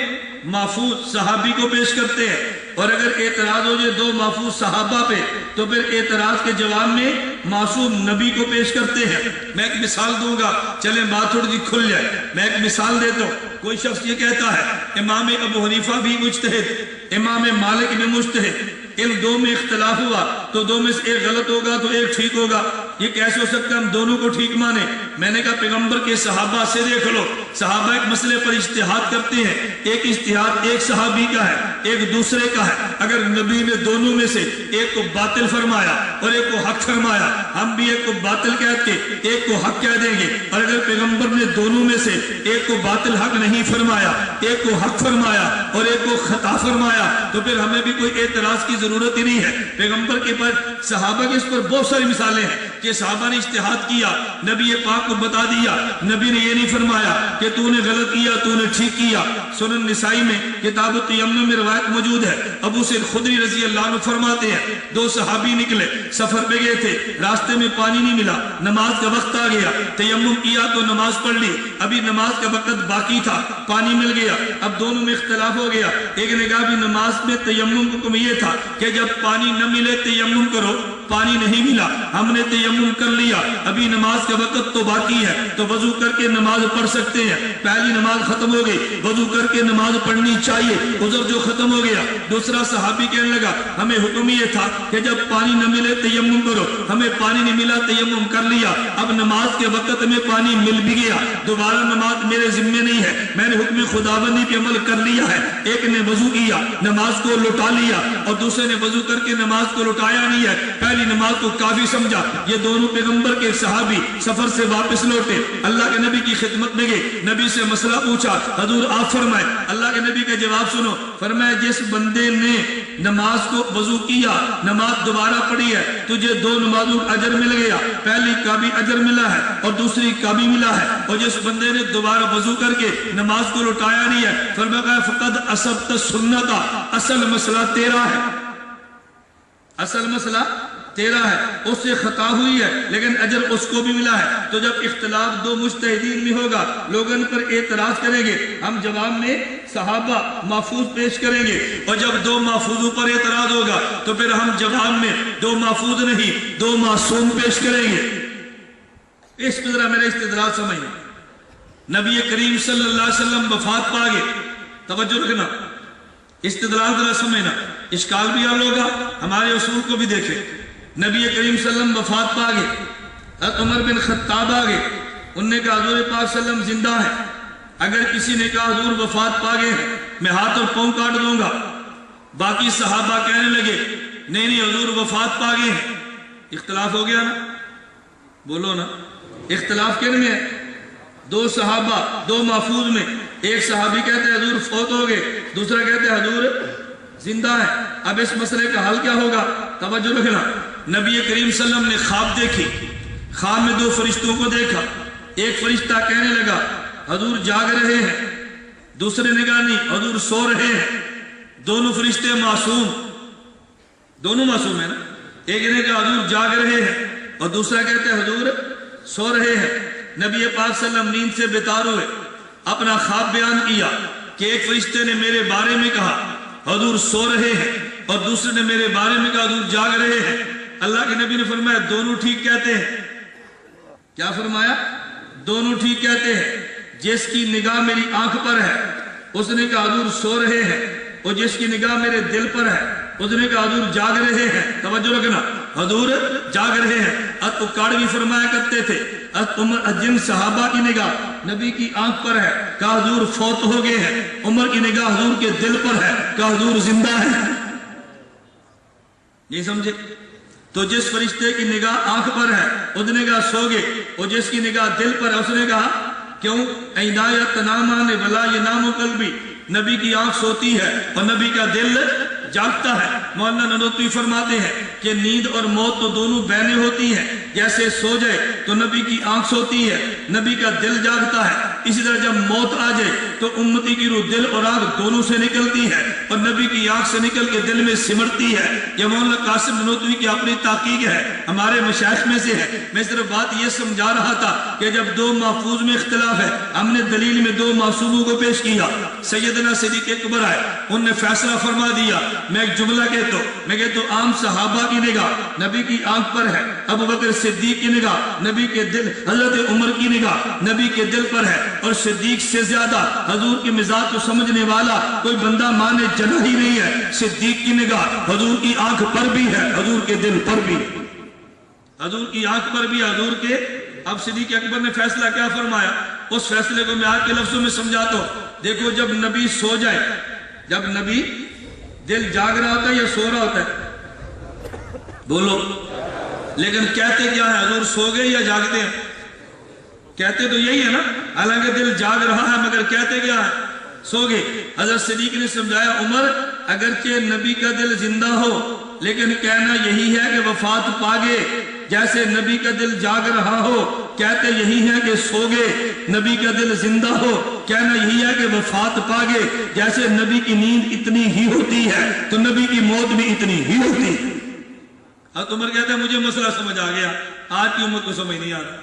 محفوظ صحابی کو پیش کرتے ہیں، اور اگر اعتراض ہو جائے دو محفوظ صحابہ پہ تو پھر اعتراض کے جواب میں معصوم نبی کو پیش کرتے ہیں۔ میں ایک مثال دوں گا، چلیں بات تھوڑی سی کھل جائے۔ میں ایک مثال دیتا ہوں، کوئی شخص یہ کہتا ہے امام ابو حنیفہ بھی مجتہد، امام مالک بھی مجتہد، ان دو میں اختلاف ہوا تو دو میں سے ایک غلط ہوگا تو ایک ٹھیک ہوگا، یہ کیسے ہو سکتا ہے ہم دونوں کو ٹھیک مانیں؟ میں نے کہا پیغمبر کے صحابہ سے دیکھ لو، صحابہ ایک مسئلے پر اجتہاد کرتے ہیں، ایک اجتہاد ایک صحابی کا ہے ایک دوسرے کا ہے، اگر نبی نے دونوں میں سے ایک کو باطل فرمایا اور ایک کو حق فرمایا، ہم بھی ایک کو باطل کہہ کے ایک کو حق کہہ دیں گے، اور اگر پیغمبر نے دونوں میں سے ایک کو باطل حق نہیں فرمایا، ایک کو حق فرمایا اور ایک کو خطا فرمایا، تو پھر ہمیں بھی کوئی اعتراض کی ضرورت ہی نہیں ہے۔ پیغمبر کے پر صحابہ کے اس پر بہت ساری مثالیں ہیں کہ صحابہ نے اجتہاد کیا، نبی پاک کو بتا دیا، نبی نے یہ نہیں فرمایا کہ تو نے غلط کیا تو نے ٹھیک کیا۔ سنن نسائی میں کتاب التیمم میں روایت موجود ہے، ابو سعید خدری رضی اللہ عنہ فرماتے ہیں دو صحابی نکلے، سفر پہ گئے تھے، راستے میں پانی نہیں ملا، نماز کا وقت آ گیا، تیمم کیا تو نماز پڑھ لی، ابھی نماز کا وقت باقی تھا، پانی مل گیا، اب دونوں میں اختلاف ہو گیا۔ ایک نے کہا بھی نماز میں تیمم کو حکم یہ تھا کہ جب پانی نہ ملے تیمم کرو، پانی نہیں ملا، ہم نے تیمم کر لیا، ابھی نماز کا وقت تو باقی ہے تو وضو کر کے نماز پڑھ سکتے ہیں، پہلی نماز ختم ہو گئی، وضو کر کے نماز پڑھنی چاہیے، عذر جو ختم ہو گیا۔ دوسرا صحابی کہنے لگا ہمیں حکم یہ تھا کہ جب پانی نہ ملے تیمم کرو، ہمیں پانی نہیں ملا تیمم کر لیا، اب نماز کے وقت میں پانی مل بھی گیا، دوبارہ نماز میرے ذمہ نہیں ہے، میں نے حکم خداوندی پہ عمل کر لیا ہے۔ ایک نے وضو کیا، نماز کو لوٹا لیا، اور دوسرے نے وضو کر کے نماز کو لوٹایا نہیں ہے، پہلی نماز کو کافی سمجھا۔ یہ دونوں پیغمبر کے صحابی سفر سے واپس لوٹے، اللہ کے نبی کی خدمت میں گئے، نبی سے مسئلہ پوچھا، حضور آپ فرمائے، اللہ کے نبی کا جواب سنو، فرمایا جس بندے نے نماز کو وضو کیا، نماز دوبارہ پڑھی ہے، تجھے دو نمازوں کا اجر مل گیا، پہلی کا بھی اجر ملا ہے اور دوسری کا بھی ملا ہے، اور جس بندے نے دوبارہ وضو کر کے نماز کو لوٹایا نہیں ہے، فرمایا فقد اصبت سنت، اصل مسئلہ تیرا ہے، اصل مسئلہ تیرا ہے، اس سے خطا ہوئی ہے لیکن اجر اس کو بھی ملا ہے۔ تو جب اختلاف دو مجتہدین میں ہوگا، لوگ ان پر اعتراض کریں گے، ہم جواب میں صحابہ محفوظ پیش کریں گے، اور جب دو محفوظوں پر اعتراض ہوگا تو پھر ہم جواب میں دو محفوظ نہیں دو معصوم پیش کریں گے۔ اس پر ذرا میرا استدلال سمجھنا، نبی کریم صلی اللہ علیہ وسلم وفات پا گئے، توجہ رکھنا، استدلال ذرا سمجھنا، اشکال بھی حل ہوگا، ہمارے اصول کو بھی دیکھیں۔ نبی کریم صلی اللہ علیہ وسلم وفات پا گئے، حضرت عمر بن خطاب آ گئے، انہوں نے کہا حضور پاک صلی اللہ علیہ وسلم زندہ ہیں۔ اگر کسی نے کہا حضور وفات پا گئے ہیں، میں ہاتھ اور پاؤں کاٹ دوں گا، باقی صحابہ کہنے لگے نہیں نہیں حضور وفات پا گئے ہیں، اختلاف ہو گیا نا، بولو نا، اختلاف کن میں ہے؟ دو صحابہ دو محفوظ میں، ایک صحابی کہتے ہیں حضور فوت ہو گئے، دوسرا کہتے ہیں حضور زندہ ہے۔ اب اس مسئلے کا حل کیا ہوگا؟ توجہ رکھنا، نبی کریم صلی اللہ علیہ وسلم نے خواب دیکھی، خواب میں دو فرشتوں کو دیکھا، ایک فرشتہ کہنے لگا حضور جاگ رہے ہیں، دوسرے نے کہا نہیں حضور سو رہے ہیں۔ دونوں فرشتے معصوم، دونوں معصوم ہیں نا، ایک نے کہا حضور جاگ رہے ہیں اور دوسرا کہتے ہیں حضور سو رہے ہیں۔ نبی پاک صلی اللہ علیہ وسلم نیند سے بیدار ہوئے، اپنا خواب بیان کیا کہ ایک فرشتے نے میرے بارے میں کہا حضور سو رہے ہیں اور دوسرے نے میرے بارے میں کہا حضور جاگ رہے ہیں۔ اللہ کے نبی نے فرمایا دونوں ٹھیک کہتے ہیں۔ کیا فرمایا؟ دونوں ٹھیک کہتے ہیں۔ جس کی نگاہ میری آنکھ پر ہے اس نے کہا حضور سو رہے ہیں، اور جس کی نگاہ میرے دل پر ہے اس نے کہا حضور جاگ رہے ہیں۔ توجہ رکھنا، حضور جاگ رہے ہیں۔ کاڑوی فرمایا کرتے تھے جن صحابہ کی نگاہ نبی کی آنکھ پر ہے کہا حضور فوت ہو گئے ہیں، عمر کی نگاہ حضور کے دل پر ہے کہا حضور زندہ ہے۔ یہ سمجھے؟ تو جس فرشتے کی نگاہ آنکھ پر ہے اس نے کہا سو گئے، اور جس کی نگاہ دل پر ہے اس نے کہا کیوں؟ عینایت تنامان ولا ینام قلبی، نبی کی آنکھ سوتی ہے اور نبی کا دل جاگتا ہے۔ مولانا نانوتوی فرماتے ہیں کہ نیند اور موت تو دونوں بہنیں ہوتی ہیں، جیسے سو جائے تو نبی کی آنکھ سوتی ہے، نبی کا دل جاگتا ہے، اسی طرح جب موت آ جائے تو امتی کی روح دل اور آنکھ دونوں سے نکلتی ہے اور نبی کی آنکھ سے نکل کے دل میں سمٹتی ہے۔ یہ مولانا قاسم نانوتوی کی اپنی تحقیق ہے، ہمارے مشائخ میں سے ہے۔ میں صرف بات یہ سمجھا رہا تھا کہ جب دو محفوظ میں اختلاف ہے، ہم نے دلیل میں دو معصوموں کو پیش کیا، سیدنا صدیق اکبر آئے، انہوں نے فیصلہ فرما دیا۔ میں ایک جملہ کہتا ہوں، میں کہتا ہوں عام صحابہ کی نگاہ نبی کی آنکھ پر ہے، ابو بکر صدیق کی نگاہ نبی کے دل، حضرت عمر کی نگاہ نبی کے دل پر ہے، اور صدیق سے زیادہ حضور کے مزاج کو سمجھنے والا کوئی بندہ مانے جنا ہی نہیں ہے۔ صدیق کی نگاہ حضور کی آنکھ پر بھی ہے، حضور کے دل پر بھی، حضور کی آنکھ پر بھی، حضور کے۔ اب صدیق اکبر نے فیصلہ کیا فرمایا؟ اس فیصلے کو میں آپ کے لفظوں میں سمجھاتا ہوں۔ دیکھو جب نبی سو جائے، جب نبی دل جاگ رہا ہوتا ہے یا سو رہا ہوتا ہے؟ بولو، لیکن کہتے کیا ہے؟ حضور سو گئے یا جاگتے ہیں؟ کہتے تو یہی ہے نا، حالانکہ دل جاگ رہا ہے مگر کہتے کیا ہے؟ سو گئے۔ حضرت صدیق نے سمجھایا عمر اگرچہ نبی کا دل زندہ ہو لیکن کہنا یہی ہے کہ وفات پا گئے، جیسے نبی کا دل جاگ رہا ہو کہتے یہی ہے کہ سو گئے، نبی کا دل زندہ ہو کہنا یہی ہے کہ وفات پا گئے۔ جیسے نبی کی نیند اتنی ہی ہوتی ہے تو نبی کی موت بھی اتنی ہی ہوتی ہے۔ حضرت عمر کہتے ہیں مجھے مسئلہ سمجھ آ گیا، آج کی امت کو سمجھ نہیں آ رہا،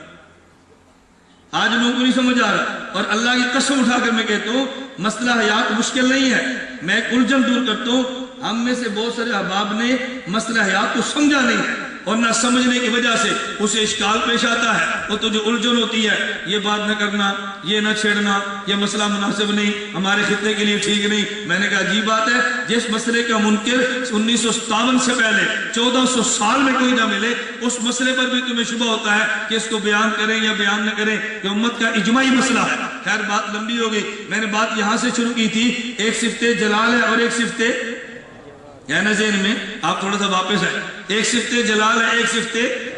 آج لوگوں کو نہیں سمجھ آ رہا۔ اور اللہ کی قسم اٹھا کر میں کہتا ہوں مسئلہ حیات مشکل نہیں ہے، میں ایک الجھن دور کرتا ہوں۔ ہم میں سے بہت سارے احباب نے مسئلہ حیات کو سمجھا نہیں ہے، اور نہ سمجھنے کی وجہ سے اسے اشکال پیش آتا ہے، اور تو جو الجھن ہوتی ہے یہ بات نہ کرنا، یہ نہ چھیڑنا، یہ مسئلہ مناسب نہیں، ہمارے خطے کے لیے ٹھیک نہیں۔ میں نے کہا عجیب بات ہے، جس مسئلے کا منکر 1957 سے پہلے 1400 سال میں کوئی نہ ملے، اس مسئلے پر بھی تمہیں شبہ ہوتا ہے کہ اس کو بیان کریں یا بیان نہ کریں، کہ امت کا اجماعی مسئلہ ہے۔ خیر بات لمبی ہو گئی، میں نے بات یہاں سے شروع کی تھی، ایک صفت جلال ہے اور ایک صفت ہے نا ذہن میں، آپ تھوڑا سا واپس ہے، ایک صفت جلال ہے ایک صفت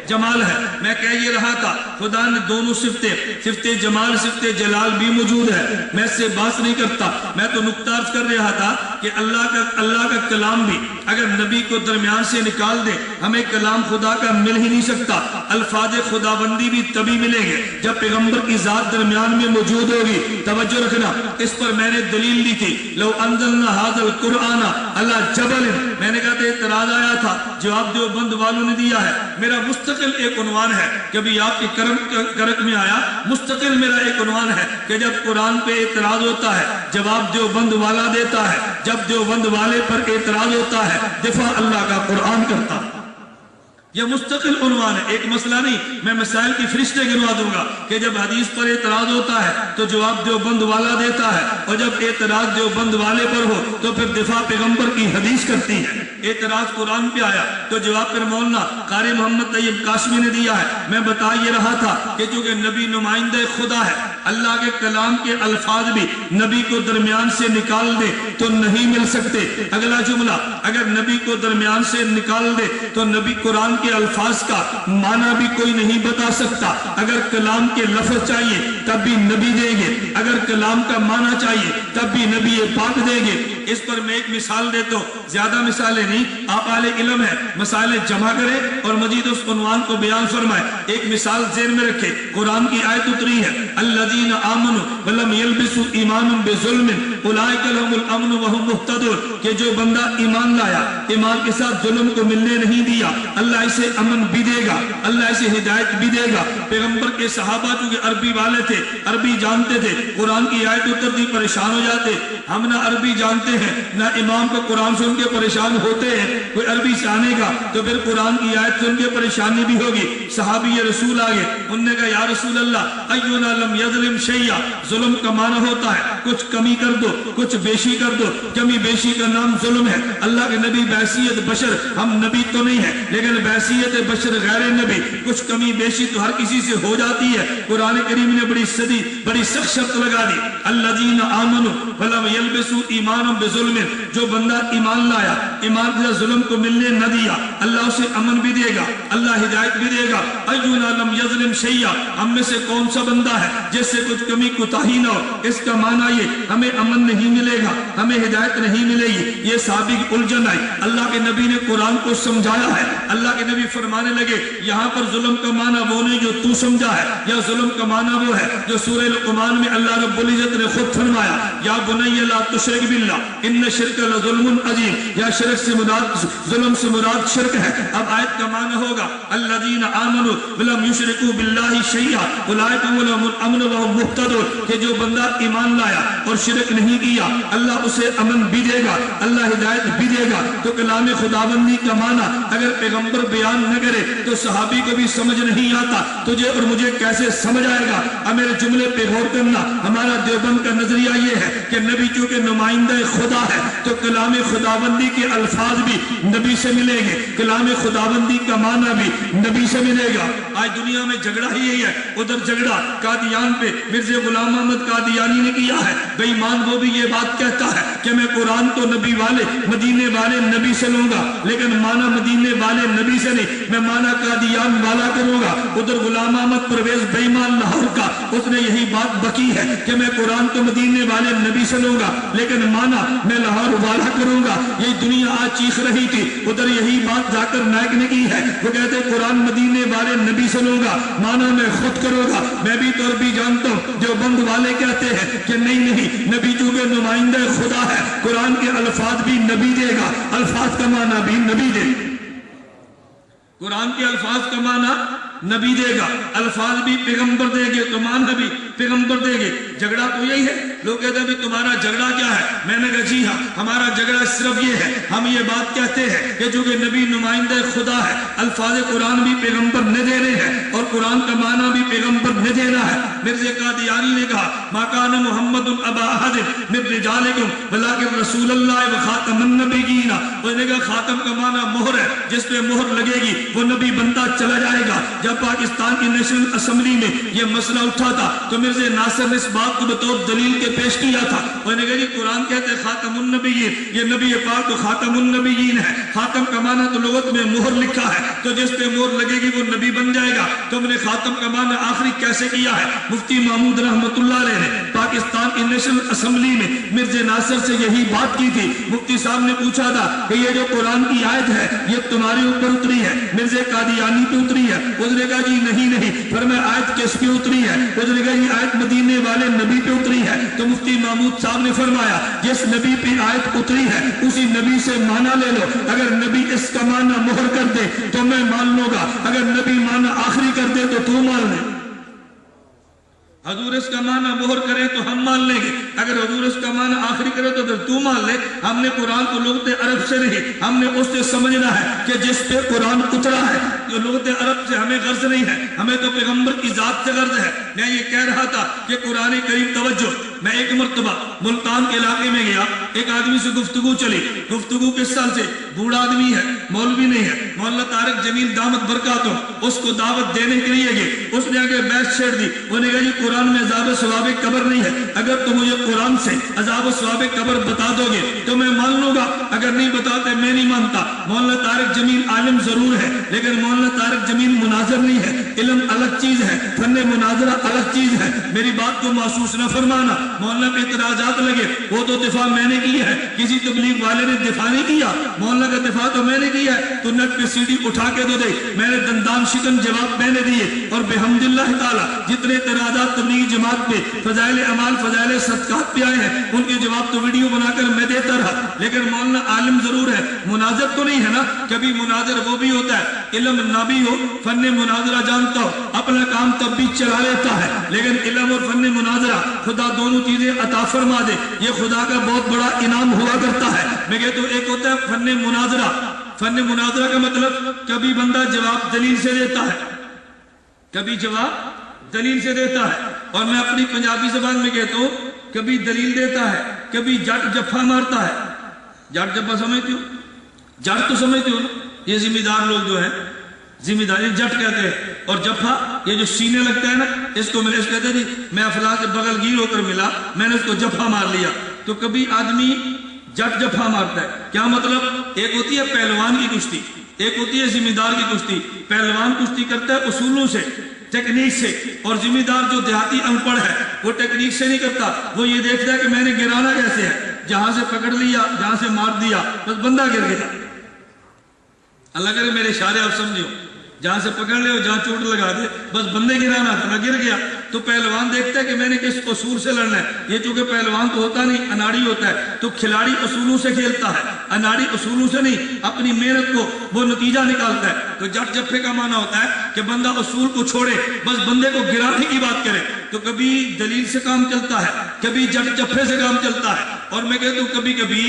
جمال ہے۔ میں کہہ یہ رہا تھا خدا نے دونوں صفت جمال صفت جلال بھی موجود ہے، میں اس سے بات نہیں کرتا، میں تو نقطہ عرض کر رہا تھا کہ اللہ کا کلام بھی اگر نبی کو درمیان سے نکال دے ہمیں کلام خدا کا مل ہی نہیں سکتا۔ الفاظ خداوندی بھی تبھی ملیں گے جب پیغمبر کی ذات درمیان میں موجود ہوگی۔ توجہ رکھنا، اس پر میں نے دلیل دی تھی، لو انزلنا ھذا القرآن علی جبل، میں نے کہا تھا اعتراض آیا تھا، جواب دیوبند والوں نے دیا ہے۔ میرا مستقل ایک عنوان ہے، کبھی آپ کی کرک میں آیا، مستقل میرا ایک عنوان ہے کہ جب قرآن پہ اعتراض ہوتا ہے جواب دیوبند والا دیتا ہے، جب دیوبند والے پر اعتراض ہوتا ہے دفاع اللہ کا قرآن کرتا ہے۔ یہ مستقل عنوان ہے، ایک مسئلہ نہیں، میں مسائل کی فہرستیں گنوا دوں گا کہ جب حدیث پر اعتراض ہوتا ہے تو جواب دیوبند والا دیتا ہے، اور جب اعتراض دیوبند والے پر ہو تو پھر دفاع پیغمبر کی حدیث کرتی ہے۔ اعتراض قرآن پہ آیا تو جواب پھر مولانا قاری محمد طیب قاسمی نے دیا ہے۔ میں بتا یہ رہا تھا کہ چونکہ نبی نمائندہ خدا ہے، اللہ کے کلام کے الفاظ بھی نبی کو درمیان سے نکال دے تو نہیں مل سکتے۔ اگلا جملہ، اگر نبی کو درمیان سے نکال دے تو نبی قرآن کے الفاظ کا معنی بھی کوئی نہیں بتا سکتا۔ اگر کلام کے لفظ چاہیے تب بھی نبی دیں گے، اگر کلام کا معنی چاہیے تب بھی نبی پاک دیں گے۔ اس پر میں ایک مثال دیتا ہوں، زیادہ مثالیں نہیں، آپ اہل علم ہے، مسائل جمع کریں اور مزید اس عنوان کو بیان فرمائیں۔ ایک مثال ذہن میں رکھے، قرآن کی آیت اتری ہے، الذین آمنوا ولم یلبسوا ایمانهم بظلم اولئک لهم الامن وهم مہتدون، کہ جو بندہ ایمان لایا، ایمان کے ساتھ ظلم کو ملنے نہیں دیا، اللہ اسے امن بھی دے گا، اللہ اسے ہدایت بھی دے گا۔ پیغمبر کے صحابہ چونکہ عربی والے تھے، عربی جانتے تھے، قرآن کی آیت اترتی پریشان ہو جاتے۔ ہم نہ عربی جانتے ہیں نہ امام کو قرآن سن کے پریشان ہوتے ہیں، کوئی عربی جانے گا تو پھر قرآن کی آیت سن کے پریشانی بھی ہوگی۔ صحابی رسول آگے، انہوں نے کہا یا رسول اللہ ایونا لم یظلم شیئا، ظلم کا معنی ہوتا ہے کچھ کمی کر دو، کچھ بیشی کر دو، کمی بیشی کا نام ظلم ہے۔ اللہ کے نبی بحیثیت بشر، ہم نبی تو نہیں ہیں لیکن بحیثیت بشر غیر نبی، کچھ کمی بیشی تو ہر کسی سے ہو جاتی ہے۔ قرآن کریم نے بڑی سخت شرط لگا دی، الذین آمنوا ولم یلبسوا ایمانهم بظلم، جو بندہ ایمان لایا، ایمان کے ساتھ ظلم کو ملنے نہ دیا، اللہ اسے امن بھی دے گا، اللہ ہدایت بھی دے گا۔ ایونا لم یظلم شیئا، ہم میں سے کون سا بندہ ہے جس سے کچھ کمی کوتاہی نہ ہو۔ اس کا معنی یہ، ہمیں امن نہیں ملے گا، ہمیں ہدایت نہیں ملے گی۔ یہ صحابی کی الجھن آئی، اللہ کے نبی نے قرآن کو سمجھایا ہے، اللہ کے نبی فرمانے لگے یہاں پر ظلم کا معنی وہ نہیں جو تو سمجھا ہے، یا ظلم کا معنی وہ ہے جو سورہ لقمان میں اللہ رب العزت نے خود فرمایا، یا بنی لا تشرک باللہ ان شرک لظلم عظیم، یا شرک سے مراد، ظلم سے مراد شرک ہے۔ اب آیت کا معنی ہوگا الذین آمنوا ولم یشرکوا باللہ شیئا اولئک لهم الامن وهم مہتدون، کہ جو بندہ ایمان لایا اور شرک نہیں کیا اللہ اسے امن بھی دے گا، اللہ ہدایت بھی دے گا۔ تو کلام خداوندی کا معنی اگر پیغمبر بیان نہ کرے تو صحابی کو بھی سمجھ نہیں آتا، تجھے اور مجھے کیسے سمجھ آئے گا؟ اب میرے جملے پہ غور کرنا، ہمارا دیوبند کا نظریہ یہ ہے کہ نبی چونکہ نمائندہ خدا ہے تو کلام خداوندی کے الفاظ بھی نبی سے ملیں گے، کلام خداوندی کا معنی بھی نبی سے ملے گا۔ آج دنیا میں جھگڑا ہی یہی ہے، ادھر جھگڑا قادیان پہ مرزا غلام محمد قادیانی نے کیا ہے، بے ایمان وہ بھی یہ بات کہتا ہے کہ میں قرآن تو نبی والے مدینے والے نبی سے لوں گا لیکن معنی مدینے والے نبی سے نہیں، میں معنی قادیان والا کروں گا۔ ادھر غلام احمد پرویز بے ایمان لاہور کا، اس نے یہی بات بکی ہے کہ میں قرآن تو مدینے والے نبی سے لوں گا لیکن معنی میں لاہور والا کروں گا۔ یہ دنیا آج چیخ رہی تھی، ادھر یہی بات ذاکر نائک نے کی ہے، وہ کہتے قرآن مدینے والے نبی سے لوں گا، معنی میں خود کروں گا۔ میں بھی تو عربی جانتا ہوں، جو بند والے کہتے ہیں کہ نہیں نبی چونکہ نمائندہ خدا ہے قرآن کے الفاظ بھی نبی دے گا، الفاظ کا معنی بھی نبی دے گا، قرآن کے الفاظ کا معنی نبی دے گا، الفاظ بھی پیغمبر دے گے تو معنی بھی پیغمبر دے گے۔ جھگڑا تو یہی ہے، لوگ کہتے ہیں تمہارا جھگڑا کیا ہے؟ میں نے کہا جی ہاں ہمارا جھگڑا صرف یہ ہے، ہم یہ بات کہتے ہیں کہ چونکہ نبی نمائندہ خدا ہے، الفاظ قرآن بھی پیغمبر نے دینے ہیں اور قرآن کا معنی بھی پیغمبر نے دینا ہے۔ مرزا قادیانی نے کہا ما کان محمد ابا احد من رجالکم ولکن رسول اللہ وخاتم النبیین، انہوں نے کہا خاتم کا معنی مہر ہے، جس پہ مہر لگے گی وہ نبی بنتا چلا جائے گا۔ جب پاکستان کی نیشنل اسمبلی میں یہ مسئلہ اٹھا تھا تو مرزا ناصر نے اس بات کو بطور دلیل کے پیش کیا تھا، انہوں نے کہا جی قرآن کہتے ہیں خاتم النبیین، یہ نبی پاک تو خاتم النبیین ہے، خاتم کا معنی تو لغت میں مہر لکھا ہے تو جس پہ مہر لگے گی وہ نبی بن جائے گا۔ تم نے خاتم کا معنی آخری کیسے کیا ہے؟ مفتی محمود رحمت اللہ علیہ نے پاکستان کی نیشنل اسمبلی میں مرزا ناصر سے یہی بات کی تھی۔ مفتی صاحب نے پوچھا تھا کہ یہ جو قرآن کی آیت ہے یہ تمہارے اوپر اتری ہے، مرزا قادیانی پہ اتری ہے؟ اس نے کہا جی نہیں فرمایا آیت کس پہ اتری ہے؟ اس نے کہا یہ آیت مدینے والے نبی پہ اتری ہے۔ تو مفتی محمود صاحب نے فرمایا جس نبی پہ آیت اتری ہے اسی نبی سے معنی لے لو، اگر نبی اس کا معنی مہر کر دے تو میں مان لوں گا، اگر نبی معنی آخری کر دے تو مان لے۔ حضور اس کا معنی مہر کرے تو ہم مان لیں گے، اگر حضور اس کا معنی آخری کرے تو پھر تو مان لے۔ ہم نے قرآن کو لغت عرب سے نہیں، ہم نے اس سے سمجھنا ہے کہ جس پہ قرآن اترا ہے، جو لغت عرب سے ہمیں غرض نہیں ہے، ہمیں تو پیغمبر کی ذات سے غرض ہے۔ میں یہ کہہ رہا تھا کہ قرآن کریم توجہ میں ایک مرتبہ ملتان کے علاقے میں گیا، ایک آدمی سے گفتگو چلی، گفتگو کس سال سے، بوڑھا آدمی ہے، مولوی نہیں ہے، مولانا طارق جمیل دامت برکاتہ، اس کو دعوت دینے کے لیے گئے، اس نے آگے بحث چھیڑ دی، انہوں نے کہا جی قرآن میں عذاب و ثواب قبر نہیں ہے، اگر تم مجھے قرآن سے عذاب و ثواب قبر بتا دو گے تو میں مان لوں گا، اگر نہیں بتاتے میں نہیں مانتا۔ مولانا طارق جمیل عالم ضرور ہے لیکن مولانا طارق جمیل مناظر نہیں ہے، علم الگ چیز ہے، فن مناظرہ الگ چیز ہے، میری بات کو محسوس نہ فرمانا۔ مولانا پہ اعتراضات لگے، وہ تو دفاع میں نے کی ہے، کسی تبلیغ والے نے دفاع نہیں کیا، مولانا کا دفاع تو میں نے کیا ہے، تو نیٹ پہ سی ڈی اٹھا کے دو دے، میں نے دندان شکن جواب میں نے دیے، اور بحمداللہ تعالی جتنے اعتراضات تبلیغ جماعت پہ فضائل اعمال فضائل صدقات پہ آئے ہیں ان کے جواب تو ویڈیو بنا کر میں دیتا رہا، لیکن مولانا عالم ضرور ہے، مناظر تو نہیں ہے نا۔ کبھی مناظر وہ بھی ہوتا ہے علم نہ بھی ہو، فن مناظرہ جانتا ہو، اپنا کام تب بھی چلا لیتا ہے، لیکن علم اور فن مناظرہ خدا دونوں چیزیں عطا فرما دے، یہ خدا کا بہت بڑا انعام ہوا کرتا ہے۔ میں کہتا ہوں ایک ہوتا ہے فن مناظرہ، فن مناظرہ کا مطلب کبھی بندہ جواب دلیل سے دیتا ہے، کبھی جواب دلیل سے دیتا ہے، اور میں اپنی پنجابی زبان میں کہتا ہوں کبھی دلیل دیتا ہے، کبھی جٹ جفا مارتا ہے۔ جٹ جفا سمجھتے ہو؟ جٹ تو سمجھتے ہو نا، یہ ذمہ دار لوگ جو ہیں ذمہ داری جٹ کہتے ہیں، اور جفا یہ جو سینے لگتا ہے نا، اس کو میں کہتے ہیں جی میں فلاں سے بغل گیر ہو کر ملا، میں نے اس کو جفا مار لیا۔ تو کبھی آدمی جٹ جفا مارتا ہے، کیا مطلب؟ ایک ہوتی ہے پہلوان کی کشتی، ایک ہوتی ہے ذمہ دار کی کشتی۔ پہلوان کشتی کرتا ہے اصولوں سے، ٹیکنیک سے، اور ذمہ دار جو دیہاتی ان پڑھ ہے وہ ٹیکنیک سے نہیں کرتا، وہ یہ دیکھتا ہے کہ میں نے گرانا کیسے ہے، جہاں سے پکڑ لیا جہاں سے مار دیا بس بندہ گر گیا۔ اللہ کرے میرے اشارے آپ سمجھو، جہاں سے پکڑ لے جہاں چوٹ لگا دے بس بندے گرانا تھا، نہ گر گیا۔ تو پہلوان دیکھتا ہے کہ میں نے کس اصول سے لڑنا ہے، یہ چونکہ پہلوان تو ہوتا نہیں اناڑی ہوتا ہے، تو کھلاڑی اصولوں سے کھیلتا ہے، اناڑی اصولوں سے نہیں، اپنی محنت کو وہ نتیجہ نکالتا ہے۔ تو جٹ جفے کا معنی ہوتا ہے کہ بندہ اصول کو چھوڑے، بس بندے کو گرانے کی بات کرے۔ تو کبھی دلیل سے کام چلتا ہے، کبھی جٹ جفے سے کام چلتا ہے، اور میں کہتا ہوں کبھی کبھی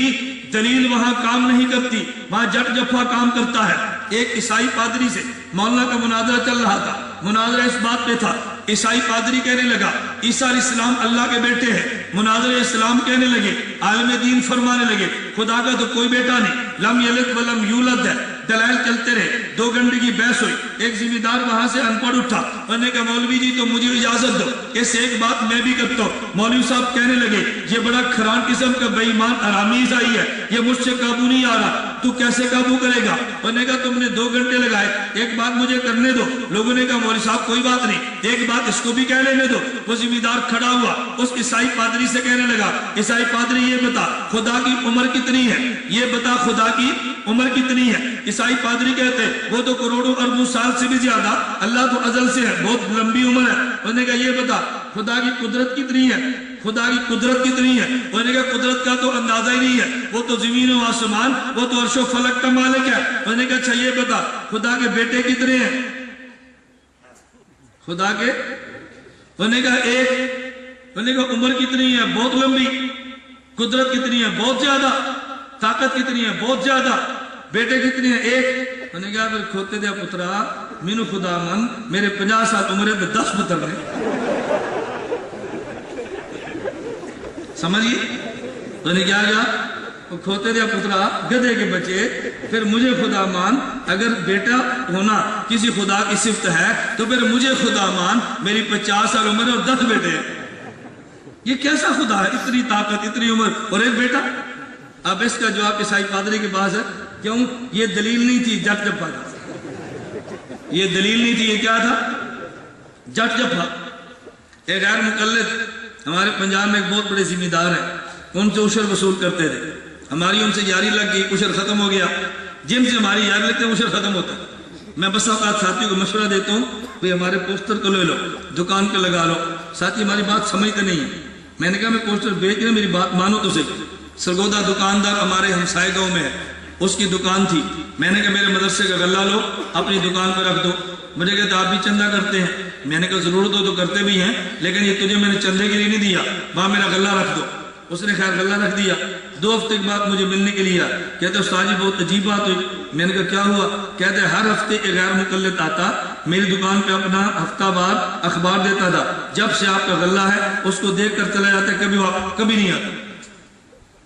دلیل وہاں کام نہیں کرتی، وہاں جٹ جفا کام کرتا ہے۔ ایک عیسائی پادری سے مولانا کا مناظرہ چل رہا تھا، مناظرہ اس بات پہ تھا، عیسائی پادری کہنے لگا عیسیٰ علیہ السلام اللہ کے بیٹے ہیں، مناظر اسلام کہنے لگے، عالم دین فرمانے لگے خدا کا تو کوئی بیٹا نہیں، لم یلد ولم یولد ہے، دلائل چلتے رہے، 2 گھنٹے کی بحث ہوئی۔ ایک ذمہ دار وہاں سے ان پڑھ اٹھا، انہوں نے کہا مولوی جی تو مجھے اجازت دو، اس سے ایک بات میں بھی کرتا ہوں۔ مولوی صاحب کہنے لگے یہ بڑا کھران قسم کا بے ایمان حرامی عیسائی ہے، یہ مجھ سے قابو نہیں آ رہا، تو کیسے قابو کرے گا؟ انہوں نے کہا تم نے 2 گھنٹے لگائے، ایک بات مجھے کرنے دو۔ لوگوں نے کہا مولوی صاحب کوئی بات نہیں، ایک بات اس کو بھی کہہ لینے دو۔ وہ ذمہ دار کھڑا ہوا، اس عیسائی پادری سے کہنے لگا عیسائی پادری یہ بتا خدا کی عمر کتنی ہے، یہ بتا خدا کی عمر کتنی ہے۔ عیسائی پادری کہتے وہ تو کروڑوں اربوں سال سے بھی زیادہ، اللہ تو ازل سے ہے، بہت لمبی عمر ہے۔ انہوں نے کہا یہ بتا خدا کی قدرت کتنی ہے، خدا کی قدرت کتنی ہے؟ انہوں نے کہا قدرت کا تو اندازہ ہی نہیں ہے، وہ تو زمین و آسمان، وہ تو عرش و فلک کا مالک ہے۔ انہوں نے کہا اچھا یہ بتا خدا کے بیٹے کتنے ہیں، خدا کے؟ انہوں نے کہا ایک۔ انہوں نے کہا عمر کتنی ہے، بہت لمبی، قدرت کتنی ہے، بہت زیادہ، طاقت کتنی ہے، بہت زیادہ، بیٹے کتنے ہیں، ایک۔ انہوں نے کہا پھر کھوتے دیا پترا مینو خدا من، میرے 50 سال عمر ہے 10 پتر رہے، سمجھئے؟ انہوں نے کیا کہا کھوتے دیا پترا گدھے کے بچے، پھر مجھے خدا مان، اگر بیٹا ہونا کسی خدا کی صفت ہے تو پھر مجھے خدا مان، میری 50 سال عمر ہے اور 10 بیٹے ہیں۔ یہ کیسا خدا ہے، اتنی طاقت، اتنی عمر اور ایک بیٹا؟ اب اس کا جواب عیسائی پادری کے پاس ہے، کیوں؟ یہ دلیل نہیں تھی، جٹ جفا تھا۔ یہ دلیل نہیں تھی، یہ کیا تھا؟ جٹ جفا۔ ایک غیر مقلد ہمارے پنجاب میں ایک بہت بڑے ذمہ دار ہیں، ان سے عشر وصول کرتے تھے، ہماری ان سے یاری لگ گئی، عشر ختم ہو گیا، جن سے ہماری یاری لگتے ہیں عشر ختم ہوتا ہے۔ میں بس اوقات ساتھیوں کو مشورہ دیتا ہوں بھئی ہمارے پوسٹر کو لے لو، دکان پہ لگا لو، ساتھی ہماری بات سمجھتے نہیں ہیں۔ میں نے کہا میں پوسٹر بیچ رہا، میری بات مانو تو صحیح۔ سرگودا دکاندار ہمارے ہمسائے گاؤں میں ہے، اس کی دکان تھی، میں نے کہا میرے مدرسے کا غلہ لو اپنی دکان پہ رکھ دو، مجھے کہتے آپ بھی چندہ کرتے ہیں، میں نے کہا ضرورت ہو تو کرتے بھی ہیں، لیکن یہ تجھے میں نے چندے کے لیے نہیں دیا، وہاں میرا غلہ رکھ دو۔ اس نے خیر غلہ رکھ دیا، 2 ہفتے کے بعد مجھے ملنے کے لیے آیا، کہتے استاد جی بہت عجیب بات ہوئی۔ میں نے کہا کیا ہوا؟ کہتے ہر ہفتے ایک غیر مقلد آتا، میری دکان پہ اپنا ہفتہ وار اخبار دیتا تھا، جب سے آپ کا غلہ ہے اس کو دیکھ کر چلا جاتا ہے، کبھی نہیں آتا۔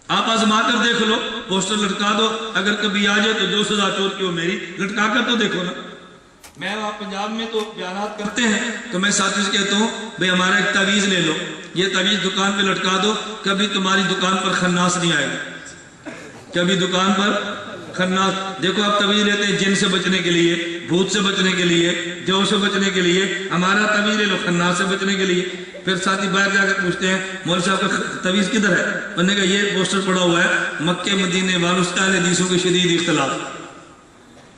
آپ آزما کر دیکھ لو، پوسٹر لٹکا دو، اگر کبھی آ جائے تو جو سزا چور کی ہو میری، لٹکا کر تو دیکھو نا۔ میں آپ پنجاب میں تو بیانات کرتے ہیں تو میں ساتھی سے کہتا ہوں بھئی ہمارا ایک تعویذ لے لو، یہ تعویذ دکان پہ لٹکا دو، کبھی تمہاری دکان پر خناس نہیں آئے گا، کبھی دکان پر خناس۔ دیکھو آپ تعویذ لیتے ہیں جن سے بچنے کے لیے، بھوت سے بچنے کے لیے، جو سے بچنے کے لیے، ہمارا تعویذ لے لو خناس سے بچنے کے لیے۔ پھر ساتھی باہر جا کر پوچھتے ہیں مولوی صاحب کا تعویذ کدھر ہے؟ انہوں نے کہا یہ پوسٹر پڑا ہوا ہے مکے مدینے والوں سے اہل حدیثوں کے شدید اختلاف۔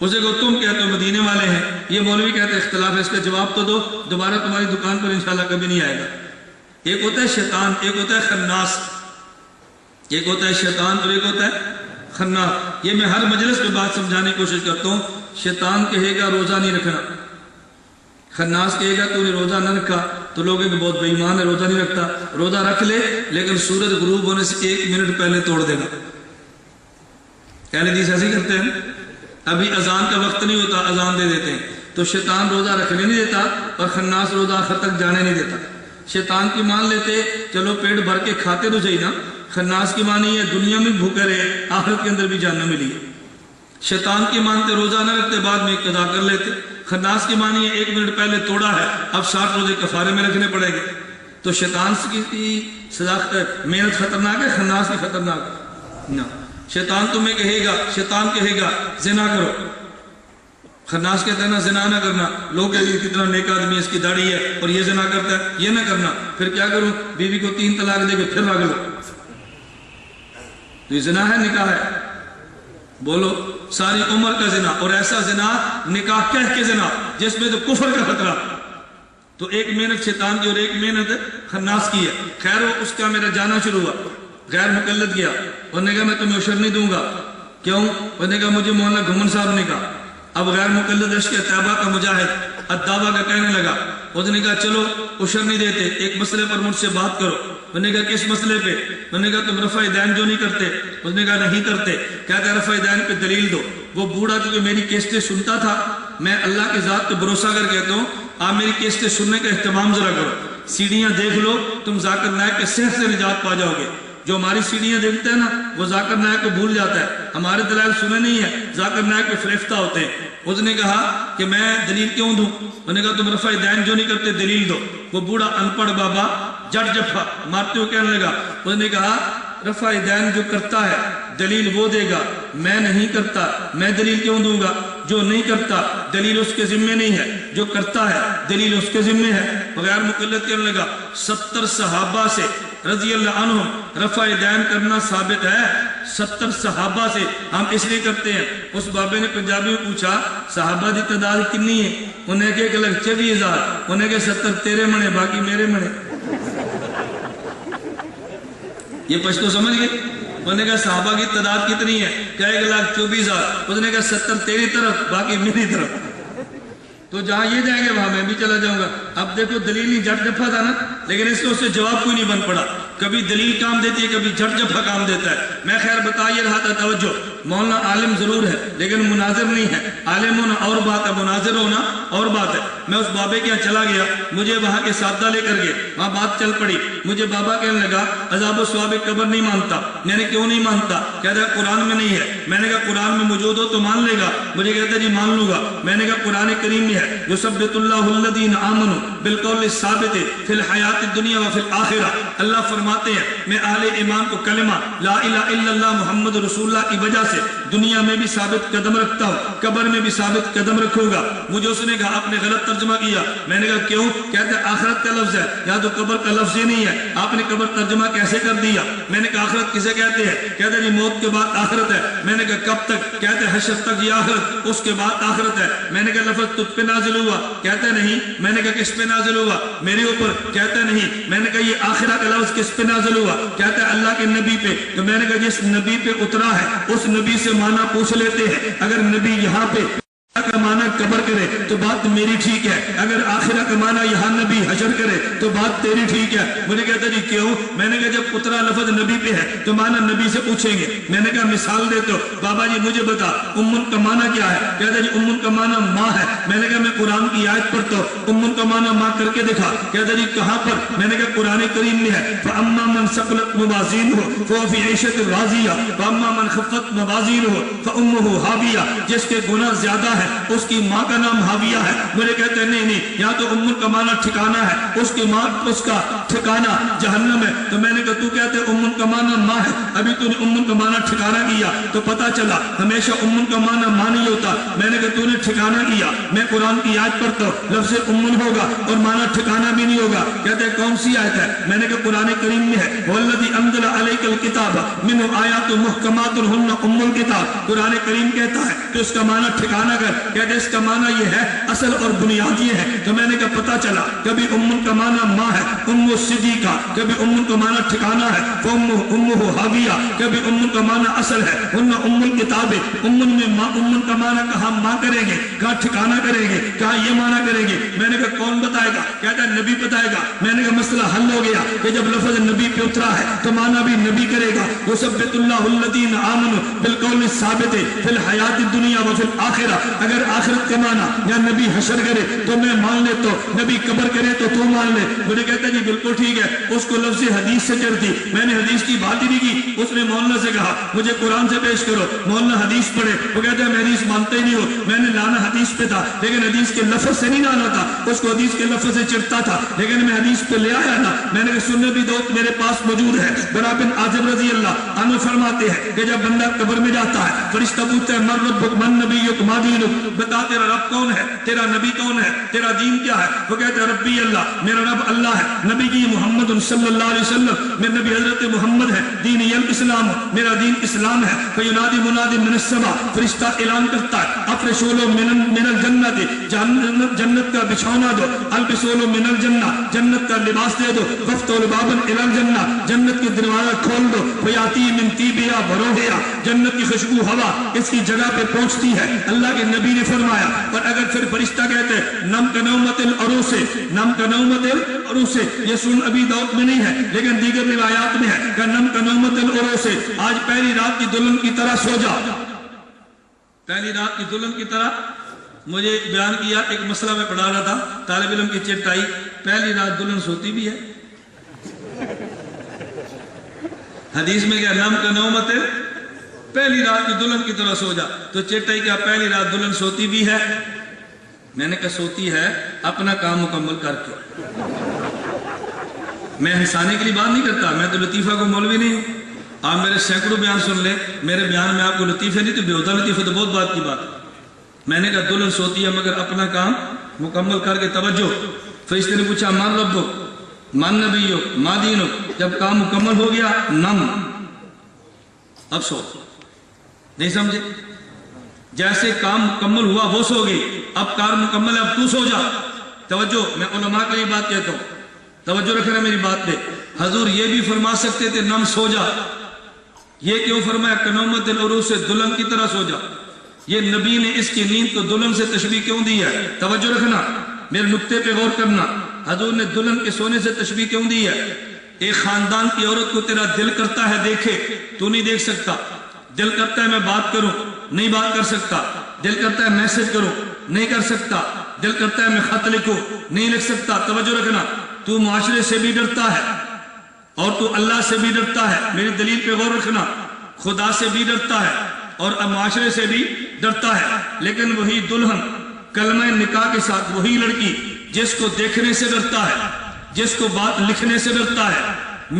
اسے کو تم کہتے ہو مدینے والے ہیں، یہ مولوی کہتے ہیں اختلاف ہے، اس کا جواب تو دو، دوبارہ تمہاری دکان پر انشاءاللہ کبھی نہیں آئے گا۔ ایک ہوتا ہے شیطان، ایک ہوتا ہے خناس، ایک ہوتا ہے شیطان اور ایک ہوتا ہے خناس۔ یہ میں ہر مجلس میں بات سمجھانے کی کوشش کرتا ہوں۔ شیطان کہے گا روزہ نہیں رکھنا، خناس کہے گا تو نے روزہ نہ رکھا تو لوگ کہ بہت بے ایمان ہے، روزہ نہیں رکھتا، روزہ رکھ لے لیکن سورج غروب ہونے سے 1 منٹ پہلے توڑ دے گا۔ اہل حدیث ایسے ہی کرتے ہیں، ابھی اذان کا وقت نہیں ہوتا اذان دے دیتے ہیں۔ تو شیطان روزہ رکھنے نہیں دیتا اور خناس روزہ آخر تک جانے نہیں دیتا۔ شیطان کی مان لیتے چلو پیٹ بھر کے کھاتے تو صحیح نا، خناس کی مانی ہے دنیا میں بھوکے رہے آخرت کے اندر بھی جاننا ملی۔ شیطان کی مانتے روزہ نہ رکھتے بعد میں قضا کر لیتے، خناس کی مانی ہے 1 منٹ پہلے توڑا ہے اب 60 روزے کفارے میں رکھنے پڑے گے۔ تو شیطان کی سزا محنت خطرناک ہے، خناس کی خطرناک نہ۔ شیطان تمہیں کہے گا، شیطان کہے گا زنا کرو، خناس کہتا ہے نا زنا نہ کرنا، لوگ کہتے ہیں کتنا نیک آدمی ہے اس کی داڑھی ہے اور یہ زنا کرتا ہے، یہ نہ کرنا، پھر کیا کروں بیوی کو 3 طلاق دے کے پھر رگ لو، تو یہ زنا ہے نکاح ہے؟ بولو ساری عمر کا زنا، اور ایسا زنا نکاح کہہ کے زنا جس میں تو کفر کا خطرہ۔ تو ایک محنت شیطان کی اور ایک محنت خناس کی ہے۔ خیر وہ اس کا میرا جانا شروع ہوا، غیر مقلد گیا، انہوں نے کہا میں تمہیں عشر نہیں دوں گا، کیوں؟ انہوں نے کہا مجھے مولانا گھمن صاحب نے کہا۔ اب غیر مقلد عشق طیبہ کا مجاہد الدعوہ کا کہنے لگا، انہوں نے کہا چلو عشر نہیں دیتے، ایک مسئلے پر مجھ سے بات کرو۔ انہوں نے کہا کس مسئلے پہ؟ انہوں نے کہا تم رفع دین جو نہیں کرتے؟ انہوں نے کہا نہیں کرتے۔ کہتے ہیں رفع دین پہ دلیل دو۔ وہ بوڑھا کیونکہ میری کیسٹیں سنتا تھا، میں اللہ کے ذات پہ بھروسہ کر کہتا ہوں آپ میری کیسٹیں سننے کا اہتمام ذرا کرو، سیڑھیاں دیکھ لو، تم ذاکر نائک کے سحر سے نجات پا جاؤ گے۔ جو ہماری سیڑھیاں دیکھتے ہیں نا وہ ذاکر نائک کو بھول جاتا ہے، ہمارے دلائل سنے نہیں ہے، ذاکر نائک پہ فریفتہ ہوتے ہیں۔ اس نے کہا کہ میں دلیل کیوں دوں؟ انہوں نے کہا تم رفع دین جو نہیں کرتے دلیل دو۔ وہ بوڑھا ان پڑھ بابا جٹ جفا مارتے ہوئے کہنے لگا، اس نے کہا رفع دین جو کرتا ہے دلیل وہ دے گا، میں نہیں کرتا، میں دلیل کیوں دوں گا؟ جو نہیں کرتا دلیل اس کے ذمے نہیں ہے، جو کرتا ہے دلیل اس کے ذمے ہے۔ بغیر مقلد کہنے لگا 70 صحابہ سے رضی اللہ عنہم رفع دین کرنا ثابت ہے، 70 صحابہ سے ہم اس لیے کرتے ہیں۔ اس بابے نے پنجابی میں پوچھا صحابہ دی تعداد کتنی ہے؟ انہیں کہ 24,000، انہیں کہ 70 تیرے منے باقی میرے منے۔ یہ پشتو سمجھ گئے؟ انہوں نے کہا صحابہ کی تعداد کتنی ہے؟ کہ 1,24,000، اس نے کہا 70 تیری طرف باقی میری طرف۔ تو جہاں یہ جائیں گے وہاں میں بھی چلا جاؤں گا۔ اب دیکھو دلیل نہیں جٹ جفا تھا نا، لیکن اس کو اس سے جواب کوئی نہیں بن پڑا۔ کبھی دلیل کام دیتی ہے، کبھی جٹ جفا کام دیتا ہے۔ میں خیر بتا یہ رہا تھا توجہ، مولانا عالم ضرور ہے لیکن مناظر نہیں ہے، عالم ہونا اور بات ہے، مناظر ہونا اور بات ہے۔ میں اس بابے کے یہاں چلا گیا، مجھے وہاں کے سادہ لے کر گئے، وہاں بات چل پڑی۔ مجھے بابا کہنے لگا عذاب و ثواب قبر نہیں مانتا۔ میں نے کیوں نہیں مانتا؟ کہتا ہے قرآن میں نہیں ہے۔ میں نے کہا قرآن میں موجود ہو تو مان لے گا؟ مجھے کہتا ہے جی مان لوں گا۔ میں نے کہا قرآن کریم میں ہے یثبت اللہ الذین آمنوا بالقول الثابت فی الحیات الدنیا وفی الآخرہ۔ اللہ فرماتے ہیں میں اہل ایمان کو کلمہ لا الہ الا اللہ محمد رسول اللہ کی وجہ سے دنیا میں بھی ثابت قدم رکھتا ہوں، قبر میں بھی ثابت قدم رکھوں گا۔ مجھے اس نے کہا آپ نے غلط ترجمہ کیا۔ میں نے کہا کیوں؟ کہتے ہیں آخرت کا لفظ ہے، یا تو قبر کا لفظ ہی نہیں ہے، آپ نے قبر ترجمہ کیسے کر دیا؟ میں نے کہا آخرت کسے کہتے ہیں؟ کہتے ہیں جی موت کے بعد آخرت ہے۔ میں نے کہا کب تک؟ کہتے ہیں حشر تک یہ آخرت، اس کے بعد آخرت ہے۔ میں نے کہا لفظ تجھ پہ نازل ہوا؟ کہتے ہیں نہیں۔ میں نے کہا کس پہ نازل ہوا؟ میرے اوپر۔ کہتے ہیں نہیں۔ میں نے کہا یہ آخرہ کا لفظ کس پہ نازل ہوا؟ کہتے ہیں اللہ کے نبی پہ۔ تو میں نے کہا جس نبی پہ اترا ہے اس نبی سے معنی پوچھ لیتے ہیں، اگر نبی یہاں پہ کا معنی قبر کرے تو بات میری ٹھیک ہے، اگر آخرہ کا معنی یہاں نبی حشر کرے تو بات تیری ٹھیک ہے۔ مجھے کہتا جی کیوں؟ میں نے کہا جب اترا لفظ نبی پہ ہے تو معنی نبی سے پوچھیں گے۔ میں نے کہا مثال دے تو بابا جی مجھے بتا امن کا معنی کیا ہے؟ کہتا جی امن کا معنی ماں ہے۔ میں نے کہا میں قرآن کی آیت پڑھتا ہوں، امن کا معنی ماں کر کے دکھا۔ کہتا جی کہاں پر؟ میں نے کہا قرآن کریم میں ہے فَأَمَّا مَنْ ثَقُلَتْ مَوَازِينُهُ فَهُوَ فِي عِيشَةٍ رَاضِيَةٍ وَأَمَّا مَنْ خَفَّتْ مَوَازِينُهُ فَأُمُّهُ هَاوِيَةٌ، جس کے گناہ زیادہ ہے اس کی ماں کا نام ہاویہ ہے۔ مجھے کہتے ہیں نہیں یہاں تو امن کا معنی ٹھکانہ ہے، اس کی ماں اس کا ٹھکانہ جہنم ہے۔ تو میں نے کہا تو کہتے امن کا معنی ماں ہے، ابھی تو نے امن کا معنی ٹھکانہ کیا تو پتا چلا ہمیشہ امن کا معنی ماں نہیں ہوتا۔ میں نے کہا تو نے ٹھکانہ کیا، میں قرآن کی آیت پڑھتا ہوں لفظ امن ہوگا اور معنی ٹھکانہ بھی نہیں ہوگا۔ کہتے ہیں کون سی آیت ہے؟ میں نے کہا قرآن کریم میں ہے وَالَّذِي أَنزَلَ عَلَيْكَ الْكِتَابَ مِنْهُ آيَاتٌ مُحْكَمَاتٌ هُنَّ أُمُّ الْكِتَابِ۔ قرآن کریم کہتا ہے کہ اس کا معنی ٹھکانہ کر۔ کہتے اس کا معنی یہ ہے اصل اور بنیاد یہ ہے۔ تو میں نے کہا پتا چلا کبھی امن کا معنی ماں ہے ام الصدیقہ، کبھی امن کا معنی ٹھکانہ ہے امہ حاویہ، کبھی امن کا معنی اصل ہے ہن ام الکتاب۔ امن میں ماں، امن کا معنی کہاں ماں کریں گے، کہاں ٹھکانہ کریں گے، کہاں یہ معنی کریں گے؟ میں نے کہا کون بتائے گا؟ کہتا ہے نبی بتائے گا۔ میں نے کہا مسئلہ حل ہو گیا کہ جب لفظ نبی پہ اترا ہے تو معنی بھی نبی کرے گا۔ یثبت اللہ الذین آمنوا بالقول الثابت فی الحیات الدنیا وفی الآخرہ۔ اگر آخرت کا معنی یا نبی حشر کرے تو میں مان لیتا ہوں، نبی قبر کرے تو تو مان لے۔ مجھے کہتا ہے جی بالکل ٹھیک ہے، اس کو لفظ حدیث سے چڑھتی۔ میں نے حدیث کی بات ہی نہیں کی، اس نے مولانا سے کہا مجھے قرآن سے پیش کرو، مولانا حدیث پڑھے۔ وہ کہتا ہے میں حدیث مانتے ہی نہیں ہو۔ میں نے لانا حدیث پہ تھا لیکن حدیث کے لفظ سے نہیں لانا تھا، اس کو حدیث کے لفظ سے چڑھتا تھا لیکن میں حدیث پہ لے آیا نا۔ میں نے کہا سنن بھی دوت میرے پاس موجود ہے۔ برا بن عازب رضی اللہ عنہ فرماتے ہیں کہ جب بندہ قبر میں جاتا ہے فرشتہ پوچھتا ہے من ربک من نبیک ما دینک، بتا تیرا رب کون ہے، تیرا نبی کون ہے، تیرا دین کیا ہے؟ وہ کہتا ہے ربی اللہ، میرا رب اللہ ہے، نبی جی محمد صلی اللہ علیہ وسلم، میرے نبی حضرت محمد ہے، دین الاسلام، میرا دین اسلام ہے۔ فینادی منادی من السماء، فرشتہ اعلان کرتا ہے افرشوا من الجنت، جنت کا بچھونا دو، البسوا من الجنہ، جنت کا لباس دے دو، وفتحوا الباب الی الجنہ، جنت کے دروازہ کھول دو، فیاتی من طیبہا وروحہا، جنت کی خوشبو ہوا اس کی جگہ پہ پہنچتی ہے۔ اللہ کے نبی نے فرمایا اور اگر پھر فرشتہ کہتے ہیں نم کنومت العروس، نم کنومت العروس، یہ سن ابی داؤد میں نہیں ہے لیکن دیگر روایات میں ہے کہ نم کنومت العروس، آج پہلی رات کی دلہن کی طرح سو جا، پہلی رات کی دلہن کی طرح۔ مجھے بیان کیا ایک مسئلہ میں پڑھا رہا تھا، طالب علم کی چٹ آئی پہلی رات دلہن سوتی بھی ہے، حدیث میں کیا نم کنومت پہلی رات کی دلہن کی طرح سو جا، تو چٹ آئی کیا پہلی رات دلہن سوتی بھی ہے؟ میں نے کہا سوتی ہے اپنا کام مکمل کر کے۔ میں ہنسانے کے لیے بات نہیں کرتا، میں تو لطیفہ کو مولوی نہیں ہوں۔ آپ میرے سینکڑوں بیان سن لیں، میرے بیان میں آپ کو لطیفے نہیں تو بےہودہ لطیفے تو بہت بات کی بات ہے۔ میں نے کہا دلہن سوتی ہے مگر اپنا کام مکمل کر کے۔ توجہ، فرشتے نے پوچھا مان ربک مان نبیک ما دینک، جب کام مکمل ہو گیا نم، اب سو، نہیں سمجھے؟ جیسے کام مکمل ہوا وہ سو گئی، اب کار مکمل ہے اب تو سو جا۔ توجہ، میں علماء کے لیے بات کہتا ہوں، توجہ رکھنا میری بات پہ۔ حضور یہ بھی فرما سکتے تھے نم سو جا، یہ کیوں فرمایا کنومت العروس سے دلہن کی طرح سو جا؟ یہ نبی نے اس کی نیند کو دلہن سے تشبیہ کیوں دی ہے؟ توجہ رکھنا، میرے نقطے پہ غور کرنا۔ حضور نے دلہن کے سونے سے تشبیہ کیوں دی ہے؟ ایک خاندان کی عورت کو تیرا دل کرتا ہے دیکھے، تو نہیں دیکھ سکتا، دل کرتا ہے میں بات کروں، نہیں بات کر سکتا، دل کرتا ہے میسج کروں، نہیں کر سکتا، دل کرتا ہے میں خط لکھوں، نہیں لکھ سکتا۔ توجہ رکھنا، تو معاشرے سے بھی ڈرتا ہے اور تو اللہ سے بھی ڈرتا ہے، میری دلیل پہ غور رکھنا، خدا سے بھی ڈرتا ہے اور معاشرے سے بھی ڈرتا ہے، لیکن وہی دلہن کلمہ نکاح کے ساتھ وہی لڑکی جس کو دیکھنے سے ڈرتا ہے، جس کو بات لکھنے سے ڈرتا ہے،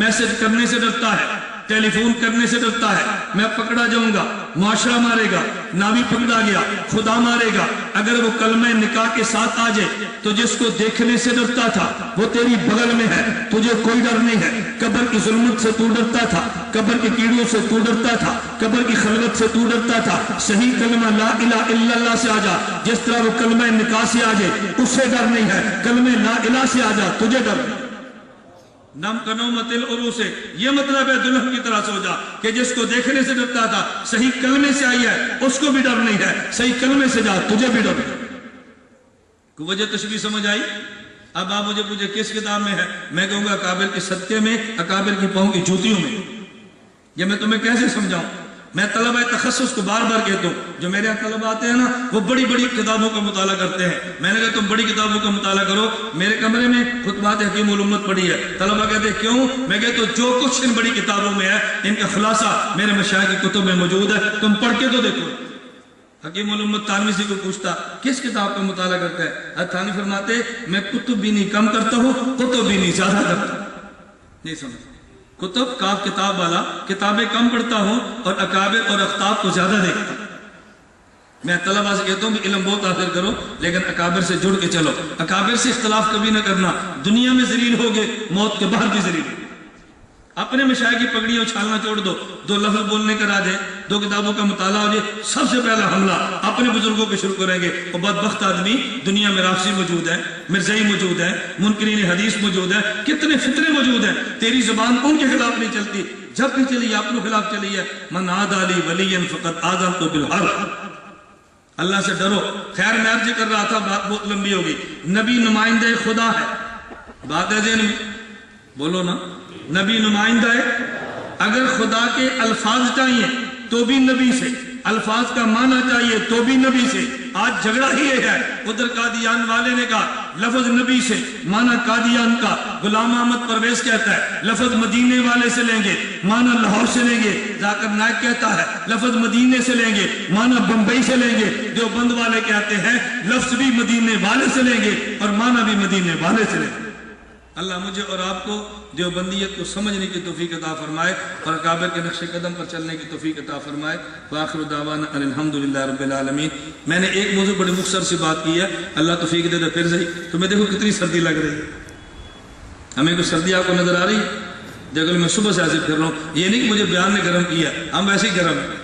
میسج کرنے سے ڈرتا ہے، ٹیلی فون کرنے سے ڈرتا ہے، میں پکڑا جاؤں گا، معاشرہ مارے گا، نہ بھی پکڑا گیا خدا مارے گا۔ اگر وہ کلمہ نکاح کے ساتھ آ جائے تو جس کو دیکھنے سے ڈرتا تھا وہ تیری بغل میں ہے، تجھے کوئی ڈر نہیں ہے۔ قبر کی ظلمت سے تو ڈرتا تھا، قبر کے کیڑوں سے تو ڈرتا تھا، قبر کی خلوت سے تو ڈرتا تھا، صحیح کلمہ لا الہ الا اللہ سے آ جا، جس طرح وہ کلمہ نکاح سے آ جائے اس سے ڈر نہیں ہے، کلمہ لا الہ سے آ جا تجھے ڈر نہیں۔ نم کنومت العروس سے یہ مطلب ہے دلہن کی طرح سو جا کہ جس کو دیکھنے سے ڈرتا تھا صحیح کلمے سے آئی ہے اس کو بھی ڈر نہیں ہے، صحیح کلمے سے جا تجھے بھی ڈر نہیں۔ کو وجہ تشبیہ سمجھ آئی؟ اب آپ مجھے پوچھے کس کتاب میں ہے، میں کہوں گا اکابر کے صدقے میں، اکابر کی پاؤں کی جوتیوں میں۔ یہ میں تمہیں کیسے سمجھاؤں؟ میں طلبہ تخصص کو بار بار کہتا ہوں، جو میرے یہاں طلبہ آتے ہیں نا وہ بڑی بڑی کتابوں کا مطالعہ کرتے ہیں۔ میں نے کہا تم بڑی کتابوں کا مطالعہ کرو، میرے کمرے میں خطبات حکیم الامت پڑھی ہے۔ طلبہ کہتے ہیں کیوں؟ میں کہتا ہوں جو کچھ ان بڑی کتابوں میں ہے ان کا خلاصہ میرے مشائخ کی کتب میں موجود ہے، تم پڑھ کے تو دیکھو۔ حکیم الامت تھانوی سے کوئی پوچھتا کس کتاب کا مطالعہ کرتا ہے، تھانوی فرماتے میں کتب بینی کم کرتا ہوں، کتب بینی زیادہ کرتا ہوں۔ نہیں سمجھ؟ کتب کاف کتاب والا، کتابیں کم پڑھتا ہوں اور اکابر اور اختاب کو زیادہ دیکھتا ہوں۔ میں طلبہ سے کہتا ہوں کہ علم بہت حاصل کرو لیکن اکابر سے جڑ کے چلو، اکابر سے اختلاف کبھی نہ کرنا، دنیا میں ذلیل ہوگے موت کے بعد بھی ذلیل ہوگے۔ اپنے مشائخ کی پگڑیاں اچھالنا چھوڑ دو، دو لفظ بولنے کا راج ہے، دو کتابوں کا مطالعہ ہو جائے، سب سے پہلا حملہ اپنے بزرگوں پہ شروع کریں گے۔ اور بدبخت آدمی دنیا میں رافضی موجود ہے، مرزائی موجود ہے، منکرین حدیث موجود ہے، کتنے فتنے موجود ہیں، تیری زبان ان کے خلاف نہیں چلتی، جب بھی چلی اپنے خلاف چلی ہے۔ من عادی لی ولیا فقد آذنت بالحرب۔ اللہ سے ڈرو۔ خیر میں عرض کر رہا تھا، بات بہت لمبی ہوگی۔ نبی نمائندہ خدا ہے، بات ہے ذہن میں، بولو نا، نبی نمائندہ ہے۔ اگر خدا کے الفاظ چاہیے تو بھی نبی سے، الفاظ کا معنی چاہیے تو بھی نبی سے۔ آج جھگڑا ہی یہ ہے، ادھر قادیان والے نے کہا لفظ نبی سے، معنی قادیان کا۔ غلام احمد پرویز کہتا ہے لفظ مدینے والے سے لیں گے، معنی لاہور سے لیں گے۔ ذاکر نائک کہتا ہے لفظ مدینے سے لیں گے، معنی بمبئی سے لیں گے۔ دیوبند والے کہتے ہیں لفظ بھی مدینے والے سے لیں گے اور معنی بھی مدینے والے سے لیں گے۔ اللہ مجھے اور آپ کو دیوبندیت کو سمجھنے کی توفیق عطا فرمائے اور اکابر کے نقش قدم پر چلنے کی توفیق عطا فرمائے۔ وآخر دعوانا ان الحمدللہ رب العالمین۔ میں نے ایک موضوع بڑی مختصر سی بات کی ہے، اللہ توفیق دے دے پھر صحیح۔ تمہیں دیکھو کتنی سردی لگ رہی ہے، ہمیں کوئی سردی آپ کو نظر آ رہی ہے؟ دیکھو میں صبح سے ایسے پھر رہا ہوں، یہ نہیں کہ مجھے بیان نے گرم کیا، ہم ویسے ہی گرم ہیں۔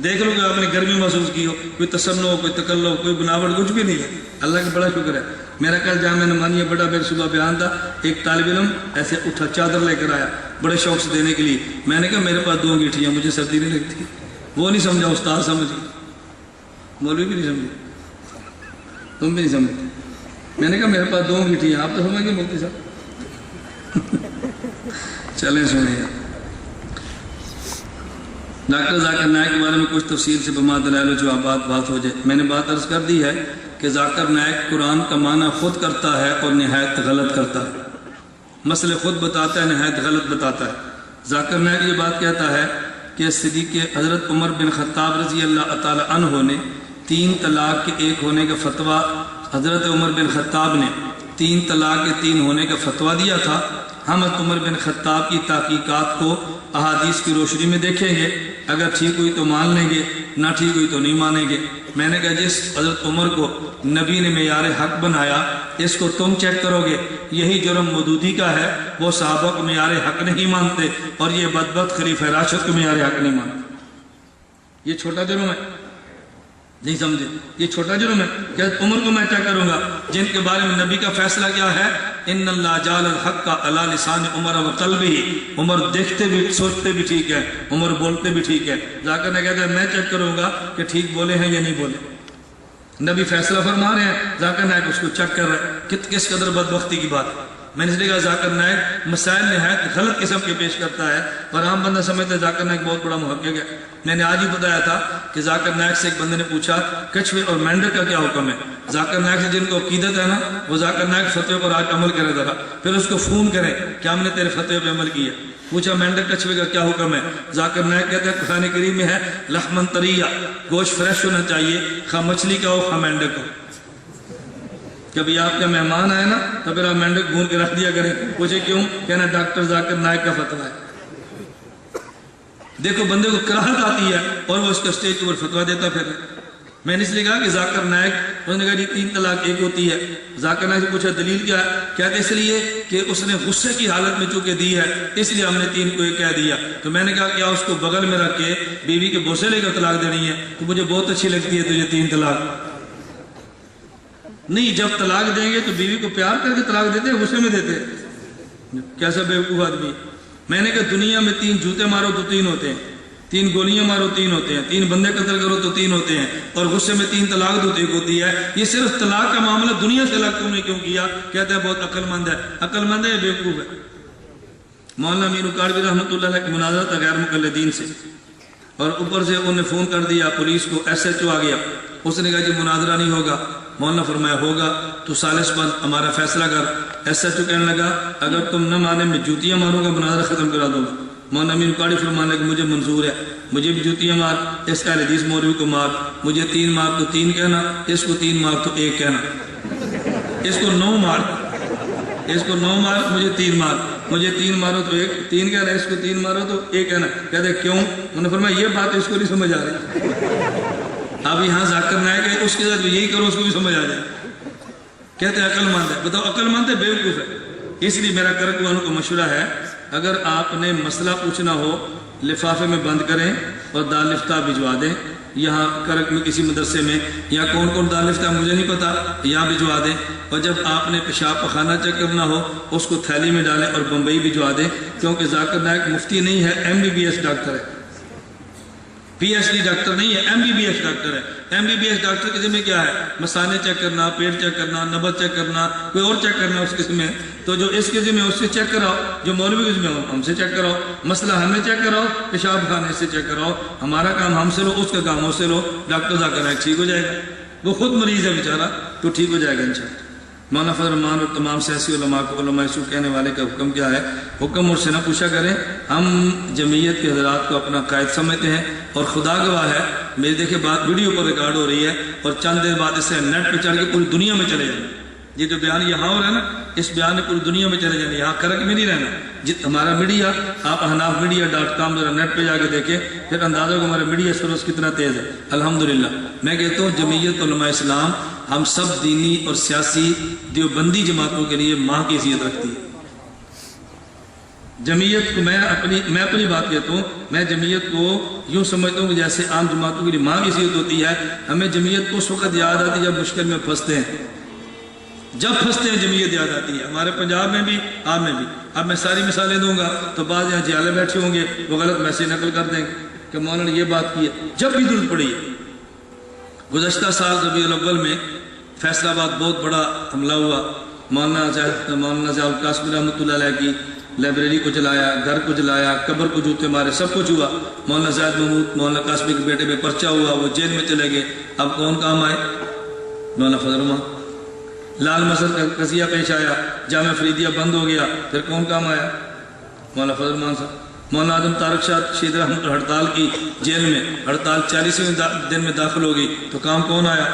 دیکھ لو کہ آپ نے گرمی محسوس کی ہو، کوئی تصنع ہو، کوئی تکلف، کوئی بناوٹ، کچھ بھی نہیں ہے۔ اللہ کا بڑا شکر ہے۔ میرا کل جامعہ نعمانیہ بڑا میرے صبح بیان تھا، ایک طالب علم ایسے اٹھا چادر لے کر آیا بڑے شوق سے دینے کے لیے۔ میں نے کہا میرے پاس 2 انگیٹھیاں، مجھے سردی نہیں لگتی۔ وہ نہیں سمجھا، استاد سمجھے، مولوی بھی نہیں سمجھے، تم بھی نہیں سمجھے۔ میں نے کہا میرے پاس 2 انگیٹھیاں، آپ تو سمجھ گئے مفتی صاحب۔ چلیں سنیں یار، ڈاکٹر ذاکر نائک کے بارے میں کچھ تفصیل سے بما دلائل و جوابات بات ہو جائے۔ میں نے بات عرض کر دی ہے کہ ذاکر نائک قرآن کا معنی خود کرتا ہے اور نہایت غلط کرتا ہے، مسئلے خود بتاتا ہے، نہایت غلط بتاتا ہے۔ ذاکر نائک یہ بات کہتا ہے کہ صدیق حضرت عمر بن خطاب رضی اللہ تعالی عنہ نے 3 طلاق کے 1 ہونے کا فتویٰ، حضرت عمر بن خطاب نے 3 طلاق کے 3 ہونے کا فتویٰ دیا تھا۔ ہم عمر بن خطاب کی تحقیقات کو احادیث کی روشنی میں دیکھیں گے، اگر ٹھیک ہوئی تو مان لیں گے، نہ ٹھیک ہوئی تو نہیں مانیں گے۔ میں نے کہا جس حضرت عمر کو نبی نے معیار حق بنایا اس کو تم چیک کرو گے، یہی جرم مودودی کا ہے، وہ صحابہ کو معیار حق نہیں مانتے اور یہ بدبخت خلیفہ راشد کو معیار حق نہیں مانتے۔ یہ چھوٹا جرم ہے، نہیں سمجھے؟ یہ چھوٹا جرم ہے کہ عمر کو میں چیک کروں گا جن کے بارے میں نبی کا فیصلہ کیا ہے، ان اللہ جعل الحق علی لسان عمر و قلبہ۔ عمر دیکھتے بھی، سوچتے بھی ٹھیک ہے، عمر بولتے بھی ٹھیک ہے۔ ذاکر نے کہتا ہے میں چیک کروں گا کہ ٹھیک بولے ہیں یا نہیں بولے۔ نبی فیصلہ فرما رہے ہیں، ذاکر نائک اس کو چیک کر رہے ہیں، کس قدر بدبختی کی بات ہے۔ میں نے اس لیے کہا ذاکر نائک مسائل نہایت غلط قسم کے پیش کرتا ہے اور عام بندہ سمجھتا ہے ذاکر نائک بہت بڑا محقق ہے۔ میں نے آج ہی بتایا تھا کہ ذاکر نائک سے ایک بندے نے پوچھا کچھوے اور مینڈک کا کیا حکم ہے۔ ذاکر نائک سے جن کو عقیدت ہے نا، وہ ذاکر نائک فتوے پر آج عمل کرے ذرا، پھر اس کو فون کریں کہ ہم نے تیرے فتوے پہ عمل کیا۔ پوچھا مینڈک کچھوے کا کیا حکم ہے، ذاکر نائک کہتے ہیں قرآن کریم میں ہے لحمن طریہ، گوشت فریش ہونا چاہیے، خواہ مچھلی کا ہو خواہ مینڈک ہو۔ کبھی آپ کا مہمان آئے نا تو پھر آپ مینڈک بھون کے رکھ دیا کریں، پوچھے کیوں، کہنا ڈاکٹر ذاکر نائک کا فتویٰ ہے۔ دیکھو بندے کو کراہت آتی ہے اور وہ اس کا اسٹیج کے اوپر فتویٰ دیتا پھر۔ میں نے اس لیے کہا کہ ذاکر نائک، انہوں نے کہا جی 3 طلاق 1 ہوتی ہے۔ ذاکر نائک سے پوچھا دلیل کیا ہے، کہتے اس لیے کہ اس نے غصے کی حالت میں چونکہ دی ہے اس لیے ہم نے 3 کو 1 کہہ دیا۔ تو میں نے کہا کیا اس کو بغل میں رکھ کے بیوی کے بوسے لے کر طلاق دینی ہے؟ تو مجھے بہت اچھی لگتی ہے تجھے 3 طلاق۔ نہیں، جب طلاق دیں گے تو بیوی کو پیار کر کے طلاق دیتے ہیں، غصے میں دیتے ہیں؟ کیسا بیوقوف آدمی۔ میں نے کہا دنیا میں 3 جوتے مارو تو 3 ہوتے ہیں، 3 گولیاں مارو 3 ہوتے ہیں، 3 بندے قتل کرو تو 3 ہوتے ہیں، اور غصے میں 3 طلاق دو تو 1 ہوتی ہے۔ یہ صرف طلاق کا معاملہ دنیا سے الگ تم نے کیوں کیا؟ کہتا ہے بہت عقل مند ہے۔ عقل مند ہے یا بیوقوف ہے؟ مولانا امین کاڑوی رحمۃ اللہ علیہ کا مناظرہ تھا غیر مقلدین سے، اور اوپر سے انہوں نے فون کر دیا پولیس کو، SHO آ گیا، اس نے کہا جی مناظرہ نہیں ہوگا۔ مولانا فرمایا ہوگا تو سالس بند ہمارا فیصلہ کر۔ SHO کہنے لگا اگر تم نہ مانے میں جوتیاں ماروں گا، مناظرہ ختم کرا دوں گا۔ مولانا امین کاڑی فرمانے کہ مجھے منظور ہے، مجھے بھی جوتیاں مار، اس اہل حدیث مولوی کو مار، مجھے 3 مار تو 3 کہنا، اس کو 3 مار تو 1 کہنا، اس کو 9 مار، اس کو 9 مار، مجھے 3 مار، مجھے 3 مارو تو 1 3 کہنا، اس کو 3 مارو تو 1 کہنا۔ کہتے کیوں؟ انہوں نے فرمایا یہ بات اس کو نہیں سمجھ آ رہی، اب یہاں ذاکر نائک ہے اس کے ساتھ یہی کرو اس کو بھی سمجھ آ جائے۔ کہتے ہیں عقل مند ہے، بتاؤ عقل مند ہے بیوقوف ہے؟ اس لیے میرا کرک والوں کو مشورہ ہے، اگر آپ نے مسئلہ پوچھنا ہو لفافے میں بند کریں اور دارالفتہ بھجوا دیں، یہاں کرک میں کسی مدرسے میں، یا کون کون دارالفتہ مجھے نہیں پتا، یہاں بھجوا دیں، اور جب آپ نے پیشاب پخانہ چیک کرنا ہو اس کو تھیلی میں ڈالیں اور بمبئی بھجوا دیں، کیونکہ ذاکر نائک مفتی نہیں ہے، MBBS ڈاکٹر ہے، PhD ڈاکٹر نہیں ہے، MBBS ڈاکٹر ہے۔ MBBS ڈاکٹر کے ذمہ کیا ہے؟ مسانے چیک کرنا، پیٹ چیک کرنا، نبض چیک کرنا، کوئی اور چیک کرنا اس قسم میں، تو جو اس کے ذمہ اس سے چیک کراؤ، جو مولوی کے ذمہ ہم سے چیک کراؤ، مسئلہ ہمیں چیک کراؤ، پیشاب خانے سے چیک کراؤ، ہمارا کام ہم سے لو، اس کا کام اس سے لو، ڈاکٹر ذاکر نائک ٹھیک ہو جائے گا، وہ خود مریض ہے بیچارہ تو ٹھیک ہو جائے گا انشاءاللہ۔ مولانا فضل الرحمان اور تمام سیاسی علماء کو علماء سو کہنے والے کا حکم کیا ہے؟ حکم اور سے نہ پوچھا کریں، ہم جمعیت کے حضرات کو اپنا قائد سمجھتے ہیں، اور خدا گواہ ہے میری دیکھیں بات ویڈیو پر ریکارڈ ہو رہی ہے، اور چند دیر بعد اس سے نیٹ پہ چڑھ کے پوری دنیا میں چلے جائیں۔ یہ جو بیان یہاں ہو رہا ہے نا، اس بیان نے پوری دنیا میں چلے جانا، یہاں کرک میں نہیں رہنا۔ ہمارا میڈیا، آپ hanafmedia.com ذرا نیٹ پہ جا کے دیکھیں، پھر اندازہ کو ہمارا میڈیا سروس کتنا تیز ہے۔ الحمدللہ میں کہتا ہوں جمعیت علماء اسلام ہم سب دینی اور سیاسی دیوبندی جماعتوں کے لیے ماں کی حیثیت رکھتی ہے۔ جمعیت کو میں اپنی بات کہتا ہوں، میں جمعیت کو یوں سمجھتا ہوں کہ جیسے عام جماعتوں کے لیے ماں کی حیثیت ہوتی ہے، ہمیں جمعیت کو اس وقت یاد آتی ہے جب مشکل میں پھنستے ہیں، جب پھنستے ہیں جمعیت یاد آتی ہے، ہمارے پنجاب میں بھی، آپ میں بھی۔ اب میں ساری مثالیں دوں گا تو بعض یہاں جہالے بیٹھے ہوں گے، وہ غلط میسج نقل کر دیں گے کہ مولانا نے یہ بات کی ہے، جب بھی ضرورت پڑی ہے۔ گزشتہ سال ربیع الاول میں فیصل آباد بہت بڑا حملہ ہوا، مولانا ضیاء القاسمی رحمۃ اللہ علیہ کی لائبریری کو جلایا، گھر کو جلایا، قبر کو جوتے مارے، سب کچھ ہوا۔ مولانا زید محمود مولانا قاسمی کے بیٹے پہ پرچہ ہوا، وہ جیل میں چلے گئے۔ اب کون کام آئے؟ مولانا فضل الرحمان۔ لال مسجد کا قضیہ پیش آیا، جامع فریدیہ بند ہو گیا، پھر کون کام آیا؟ مولانا فضل الرحمان صاحب۔ مولانا آدم طارق شاہ شہید رحمۃ ہڑتال کی جیل میں، ہڑتال 40ویں دن میں داخل ہو گئی تو کام کون آیا؟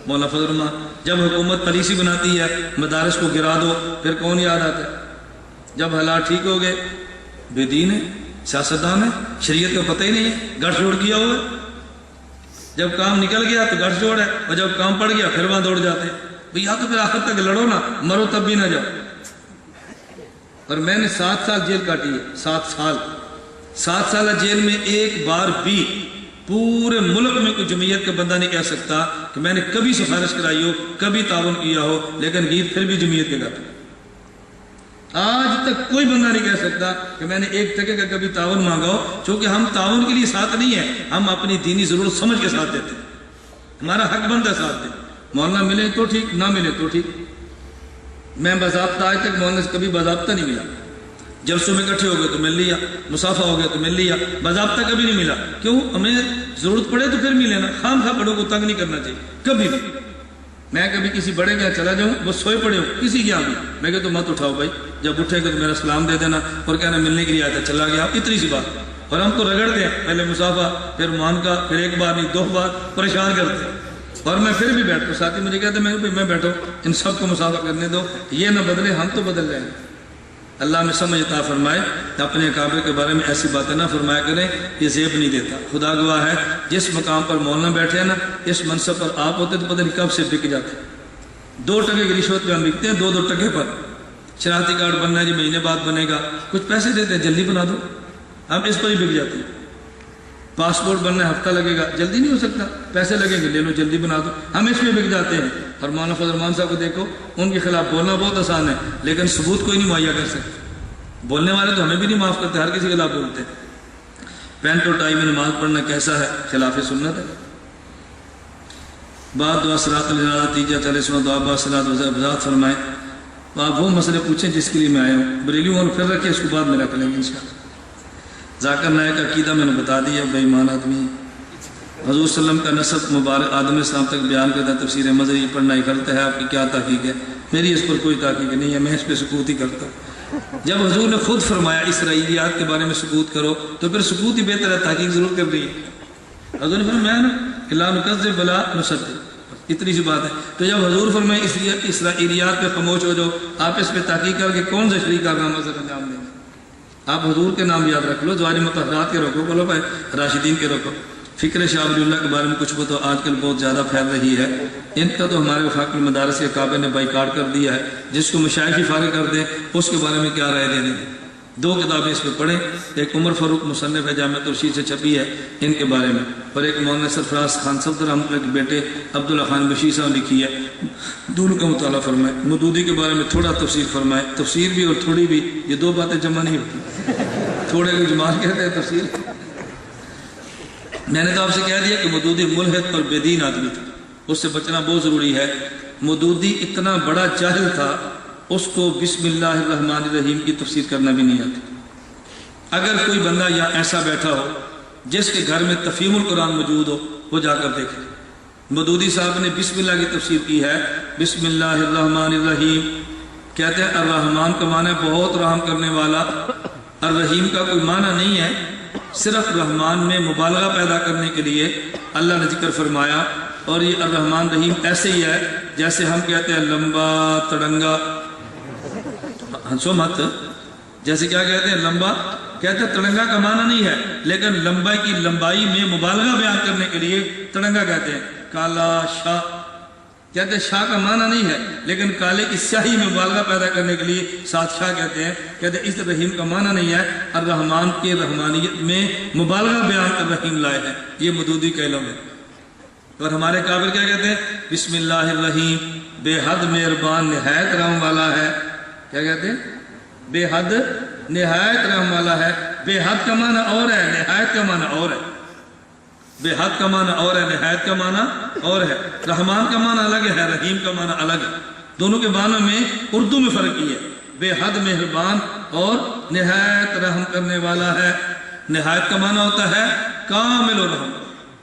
مولانا فضل الرحمان۔ جب حکومت پالیسی بناتی ہے مدارس کو گرا دو، پھر کون یاد آتا ہے؟ جب حالات ٹھیک ہو گئے، بے دین ہے، سیاستدان ہے، شریعت کا پتہ ہی نہیں ہے، گٹھ جوڑ کیا ہوا ہے۔ جب کام نکل گیا تو گٹھ جوڑ ہے، اور جب کام پڑ گیا پھر وہاں دوڑ جاتے ہیں۔ یا تو پھر آخر تک لڑو نا، مرو تب بھی نہ جاؤ۔ اور میں نے 7 سال جیل کاٹی ہے، 7 سال جیل میں ایک بار بھی پورے ملک میں کوئی جمعیت کا بندہ نہیں کہہ سکتا کہ میں نے کبھی سفارش کرائی ہو، کبھی تعاون کیا ہو، لیکن گیت پھر بھی جمعیت کے کرتا۔ آج تک کوئی بندہ نہیں کہہ سکتا کہ میں نے 1 ٹکے کا کبھی تعاون مانگا ہو، چونکہ ہم تعاون کے لیے ساتھ نہیں ہیں، ہم اپنی دینی ضرورت سمجھ کے ساتھ دیتے ہیں، ہمارا حق بنتا ہے ساتھ دیں۔ مولانا ملے تو ٹھیک، نہ ملے تو ٹھیک۔ میں باضابطہ آج تک مولانا سے کبھی باضابطہ نہیں ملا، جلسوں میں اکٹھے ہو گئے تو مل لیا، مصافہ ہو گیا تو مل لیا، باضابطہ کبھی نہیں ملا۔ کیوں؟ ہمیں ضرورت پڑے تو پھر ملے نا، خام خواہ بڑوں کو تنگ نہیں کرنا چاہیے کبھی بھی۔ میں کبھی کسی بڑے کے چلا جاؤں، وہ سوئے پڑے ہو کسی کے بھی، میں کہتا ہوں مت اٹھاؤ بھائی، جب اٹھے گا تو میرا سلام دے دینا اور کہنا ملنے کے لیے آیا تھا، چلا گیا، اتنی سی بات۔ اور ہم تو رگڑ دیں، پہلے مصافہ، پھر مان کا، پھر 1 بار نہیں 2 بار، پریشان کرتے ہیں۔ اور میں پھر بھی بیٹھتا ہوں، ساتھی مجھے کہتے ہیں میں بیٹھو، ان سب کو مصافحہ کرنے دو، یہ نہ بدلے، ہم تو بدل جائیں گے۔ اللہ میں سمجھ عطا فرمائے، اپنے اکابر کے بارے میں ایسی باتیں نہ فرمایا کریں، یہ زیب نہیں دیتا۔ خدا گواہ ہے جس مقام پر مولانا بیٹھے ہیں نا، اس منصب پر آپ ہوتے تو پتہ نہیں کب سے بک جاتے۔ 2 ٹکے کی رشوت پہ ہم بکتے ہیں، 2 ٹکے پر۔ شناختی کارڈ بننا ہے جی، مہینے بعد بنے گا، کچھ پیسے دیتے ہیں جلدی بنا دو، ہم اس پر ہی بک جاتے ہیں۔ پاسپورٹ بننا ہے ہفتہ لگے گا، جلدی نہیں ہو سکتا، پیسے لگیں گے، لے لو جلدی بنا دو، ہم اس میں بک جاتے ہیں۔ اور مولانا فضل الرحمان صاحب کو دیکھو، ان کے خلاف بولنا بہت آسان ہے، لیکن ثبوت کوئی نہیں مہیا کر سکتے۔ بولنے والے تو ہمیں بھی نہیں معاف کرتے، ہر کسی کے خلاف بولتے ہیں۔ پینٹ اور ٹائی میں نماز پڑھنا کیسا ہے؟ خلاف سنت ہے۔ بعد دعا صلاۃ الجنازہ تیجا چلے سنو دعا بعد صلاۃ وضاحت فرمائیں۔ تو آپ وہ مسئلے پوچھیں جس کے لیے میں آیا ہوں، بریلیوں اور پھر رکھیں، اس کو بعد میں رکھ لیں گے انشاءاللہ۔ ذاکر نائک عقیدہ میں نے بتا دیا، بے ایمان آدمی ہے۔ حضور صلی اللہ علیہ وسلم کا نسب مبارک آدم السلام تک بیان کرتا ہے، تفسیر مظہری پڑھنا ہی غلط ہے۔ آپ کی کیا تحقیق ہے؟ میری اس پر کوئی تحقیق نہیں ہے، میں اس پہ سکوت ہی کرتا ہوں۔ جب حضور نے خود فرمایا اسرائیلیات کے بارے میں سکوت کرو تو پھر سکوت ہی بہتر ہے، تحقیق ضرور کر رہی ہے۔ حضور نے فرمایا نا کہ لا نکذب ولا نصدق، اتنی سی بات ہے۔ تو جب حضور فرمائے اسرائیلیات پہ خاموش ہو جاؤ، آپ اس پہ تحقیق کر کے کون سے شریک کارنامہ سر انجام دیں گے؟ آپ حضور کے نام یاد رکھ لو، ظاہری متحرات کے رکھو، بولو بھائی راشدین کے رکھو۔ فکر شاہ ولی اللہ کے بارے میں کچھ بتاؤ، آج کل بہت زیادہ پھیل رہی ہے۔ ان کا تو ہمارے وفاق المدارس کے کعبے نے بائیکاٹ کر دیا ہے، جس کو مشائخ ہی فارغ کر دیں اس کے بارے میں کیا رائے دے دیں؟ دو کتابیں اس پہ پڑھیں، ایک عمر فاروق مصنف ہے جامعۃ الرشید سے چھپی ہے ان کے بارے میں، اور ایک مولانا سرفراز خان صفدر رحمۃ اللہ کے بیٹے عبداللہ خان بشیر صاحب لکھی ہے، دونوں کا مطالعہ فرمائیں۔ مودودی کے بارے میں تھوڑا تفسیر فرمائیں، تفسیر بھی اور تھوڑی بھی یہ دو باتیں جمع نہیں ہوتی، تھوڑے کو جمال کہتے ہیں تفسیر۔ میں نے تو آپ سے کہہ دیا کہ مودودی ملحد اور بے دین آدمی تھا، اس سے بچنا بہت ضروری ہے۔ مودودی اتنا بڑا جاہل تھا، اس کو بسم اللہ الرحمن الرحیم کی تفسیر کرنا بھی نہیں آتی۔ اگر کوئی بندہ یا ایسا بیٹھا ہو جس کے گھر میں تفہیم القرآن موجود ہو، وہ جا کر دیکھے۔ مودودی صاحب نے بسم اللہ کی تفسیر کی ہے، بسم اللہ الرحمن الرحیم، کہتے ہیں الرحمن کا معنی بہت رحم کرنے والا، الرحیم کا کوئی معنی نہیں ہے، صرف رحمان میں مبالغہ پیدا کرنے کے لیے اللہ نے ذکر فرمایا۔ اور یہ الرحمن رحیم ایسے ہی ہے جیسے ہم کہتے ہیں لمبا تڑنگا، ہنسو مت، جیسے کیا کہتے ہیں لمبا، کہتے ہیں تڑنگا کا معنی نہیں ہے، لیکن لمبائی کی لمبائی میں مبالغہ بیان کرنے کے لیے تڑنگا کہتے ہیں۔ کالا شاہ کہتے ہیں شاہ کا معنی نہیں ہے، لیکن کالے کی سیاہی میں مبالغہ پیدا کرنے کے لیے ساتھ شاہ کہتے ہیں۔ کہتے ہیں اس رحیم کا معنی نہیں ہے، الرحمان کے رحمانیت میں مبالغہ بیان کر رحیم لائے ہیں، یہ مودودی کا علم ہے۔ اور ہمارے قابل کیا کہتے ہیں؟ بسم اللہ الرحیم، بے حد مہربان نہایت رحم والا ہے۔ کیا کہتے ہیں؟ بے حد نہایت رحم والا ہے۔ بے حد کا معنی اور ہے، نہایت کا معنی اور ہے۔ بے حد کا معنی اور ہے، نہایت کا معنی اور ہے۔ رحمان کا معنی الگ ہے، رحیم کا معنی الگ ہے، دونوں کے معنی میں اردو میں فرق ہی ہے۔ بے حد مہربان اور نہایت رحم کرنے والا ہے۔ نہایت کا معنی ہوتا ہے کامل الرحم،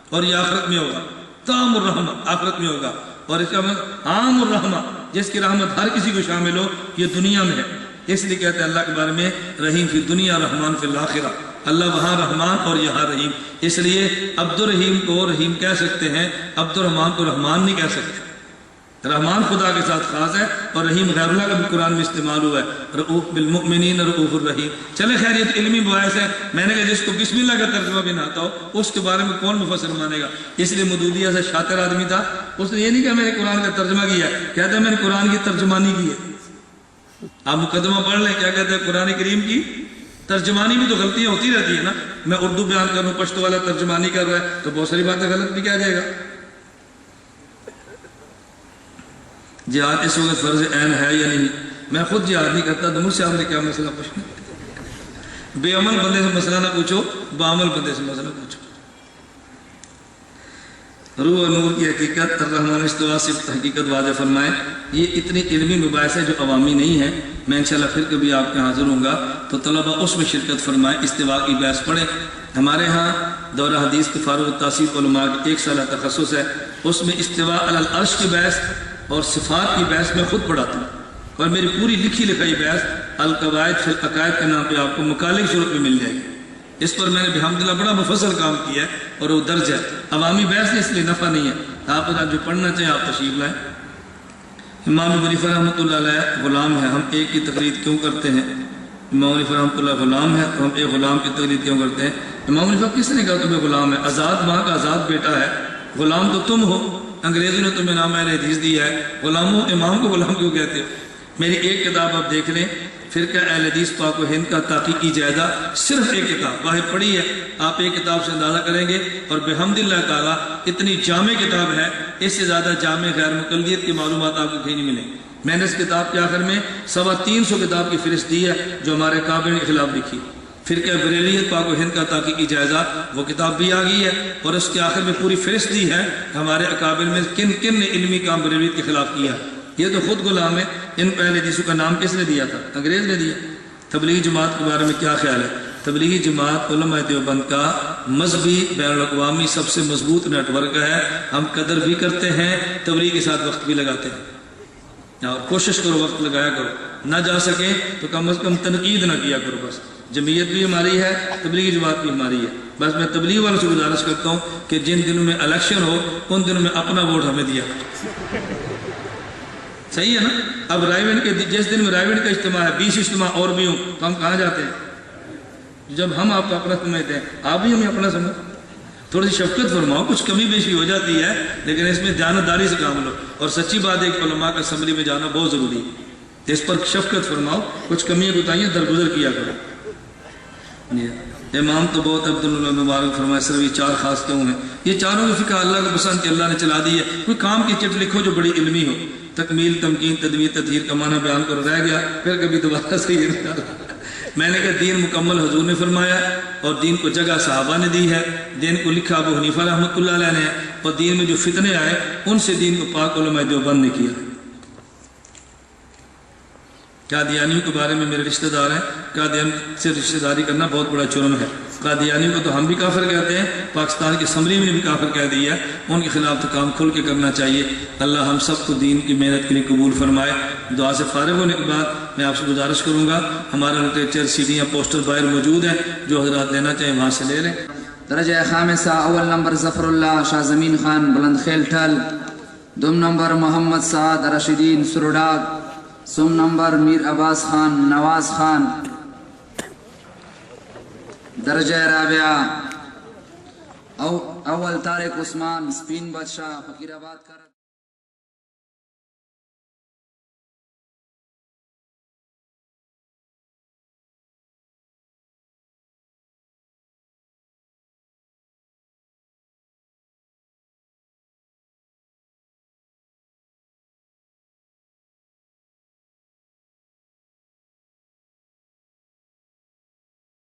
اور یہ آخرت میں ہوگا، تام الرحمہ آخرت میں ہوگا، اور اس کا مطلب عام الرحمہ، جس کی رحمت ہر کسی کو شامل ہو، یہ دنیا میں ہے۔ اس لیے کہتے ہیں اللہ کے بارے میں رحیم فی دنیا رحمان فی الآخرہ، اللہ وہاں رحمان اور یہاں رحیم۔ اس لیے عبد الرحیم کو رحیم کہہ سکتے ہیں، عبد الرحمان کو رحمان نہیں کہہ سکتے۔ رحمان خدا کے ساتھ خاص ہے، اور رحیم غیر اللہ کا بھی قرآن میں استعمال ہوا ہے، رؤوف بالمؤمنین رؤوف الرحیم۔ چلے خیر یہ تو علمی باعث ہے، میں نے کہا جس کو بسم اللہ کا ترجمہ بھی نہ آتا ہو اس کے بارے میں کون مفسر مانے گا؟ اس لیے مودودی ایسا شاطر آدمی تھا، اس نے یہ نہیں کہا میں نے قرآن کا ترجمہ کیا ہے، کہتا ہے میں نے قرآن کی ترجمانی کی ہے۔ آپ مقدمہ پڑھ لیں، کیا کہتے ہیں؟ قرآن کریم کی ترجمانی بھی تو غلطیاں ہوتی رہتی ہیں نا، میں اردو بیان کروں، پشتو والا ترجمانی کر رہا ہے تو بہت ساری باتیں غلط بھی کیا جائے گا۔ جہاد اس وقت فرض عین ہے یا نہیں؟ میں خود جہاد نہیں کرتا، تو مجھ سے آپ نے کیا مسئلہ پوچھنا؟ بے عمل بندے سے مسئلہ نہ پوچھو، بعمل بندے سے مسئلہ پوچھو۔ روح اور نور کی حقیقت، الرحمن استوا سے حقیقت واضح فرمائے۔ یہ اتنی علمی مباحث ہے جو عوامی نہیں ہے، میں انشاءاللہ پھر کبھی آپ کے حاضر ہوں گا تو طلبہ اس میں شرکت فرمائیں، استوا کی بحث پڑھیں۔ ہمارے ہاں دورہ حدیث کے فارغ التحصیل علماء کی 1 سالہ تخصص ہے، اس میں استوا علی العرش کی بحث اور صفات کی بحث میں خود پڑھاتا ہوں، اور میری پوری لکھی لکھائی بحث القواعد فی العقائد کے نام پہ آپ کو مکالک صورت میں مل جائے گی۔ اس پر میں نے بحمدللہ بڑا مفصل کام کیا ہے، اور وہ درج ہے، عوامی بحث اس لیے نفع نہیں ہے۔ آپ جو پڑھنا چاہیں آپ تشریف لائیں۔ امام ابو حنیفہ رحمۃ اللہ علیہ غلام ہے، ہم ایک کی تقلید کیوں کرتے ہیں؟ امام ابو حنیفہ رحمۃ اللہ غلام ہے تو ہم ایک غلام کی تقلید کیوں کرتے ہیں؟ امام ابو حنیفہ کس نے کہا تمہیں غلام ہے؟ آزاد ماں کا آزاد بیٹا ہے، غلام تو تم ہو، انگریزوں نے تمہیں نام اہل حدیث دیا ہے، غلاموں امام کو غلام کیوں کہتے ہو؟ میری ایک کتاب آپ دیکھ لیں، فرقہ اہل حدیث پاک و ہند کا تحقیقی جائزہ، صرف ایک کتاب واحد پڑھی ہے، آپ ایک کتاب سے اندازہ کریں گے، اور بحمدللہ تعالیٰ اتنی جامع کتاب ہے، اس سے زیادہ جامع غیر مقلدیت کی معلومات آپ کو کہیں نہیں ملیں۔ میں نے اس کتاب کے آخر میں 325 کتاب کی فہرست دی ہے جو ہمارے کعبے کے خلاف لکھی۔ فرقہ بریلیت پاک و ہند کا تحقیقی جائزہ، وہ کتاب بھی آ گئی ہے، اور اس کے آخر میں پوری فہرست دی ہے ہمارے اکابر میں کن کن نے علمی کام بریلیت کے خلاف کیا. یہ تو خود غلام ہے. ان پہلے حدیثوں کا نام کس نے دیا تھا؟ انگریز نے دیا. تبلیغی جماعت کے بارے میں کیا خیال ہے؟ تبلیغی جماعت علماء دیوبند کا مذہبی بین الاقوامی سب سے مضبوط نیٹ ورک ہے. ہم قدر بھی کرتے ہیں، تبلیغ کے ساتھ وقت بھی لگاتے ہیں، اور کوشش کرو وقت لگایا کرو. نہ جا سکے تو کم از کم تنقید نہ کیا کرو. بس جمعیت بھی ہماری ہے، تبلیغی جماعت بھی ہماری ہے. بس میں تبلیغ والوں سے گزارش کرتا ہوں کہ جن دنوں میں الیکشن ہو ان دنوں میں اپنا ووٹ ہمیں دیا. صحیح ہے نا؟ اب رائے ون کے جس دن میں رائے ون کا اجتماع ہے، 20 اجتماع اور بھی ہوں تو ہم کہاں جاتے ہیں؟ جب ہم آپ کو اپنا سمجھتے ہیں، آپ بھی ہمیں اپنا سمجھ. تھوڑی سی شفقت فرماؤ. کچھ کمی بیشی ہو جاتی ہے لیکن اس میں دیانتداری سے کام لو. اور سچی بات ہے کہ علماء کا اسمبلی میں جانا بہت ضروری ہے. اس پر شفقت فرماؤ، کچھ کمیاں کوتاہیاں درگزر کیا کرو. امام تو بہت عبداللہ مبارک فرمائے، صرف یہ 4 خاص کیوں ہیں؟ یہ چاروں کی فقہ اللہ کو پسند کہ اللہ نے چلا دی ہے. کوئی کام کی چٹ لکھو جو بڑی علمی ہو. تکمیل، تمکین، تدویر، تطہیر کا معنی بیان کرو، رہ گیا پھر کبھی دوبارہ سے یہ نہیں. میں نے کہا دین مکمل حضور نے فرمایا، اور دین کو جگہ صحابہ نے دی ہے. دین کو لکھا ابو حنیفہ رحمۃ اللہ علیہ نے، اور دین میں جو فتنے آئے ان سے دین کو پاک علماء دیوبند نے کیا. قادیانیوں کے بارے میں میرے رشتہ دار ہیں. قادیان سے رشتہ داری کرنا بہت بڑا جرم ہے. قادیانیوں کو تو ہم بھی کافر کہتے ہیں، پاکستان کی اسمبلی میں بھی کافر کہہ دیا. ان کے خلاف تو کام کھل کے کرنا چاہیے. اللہ ہم سب کو دین کی محنت کے لیے قبول فرمائے. دعا سے فارغ ہونے کے بعد میں آپ سے گزارش کروں گا، ہمارا لٹریچر سیڈیاں پوسٹر باہر موجود ہیں، جو حضرات لینا چاہیں وہاں سے لے لیں. درجہ خامسہ اول نمبر ظفر اللہ شاہ زمین خان بلند خیل ٹھل، دوم نمبر محمد سعد رشیدین سروڈاگ، سوم نمبر میر عباس خان نواز خان. درجہ رابعہ اول طارق عثمان سپین بادشاہ فقیر آباد کا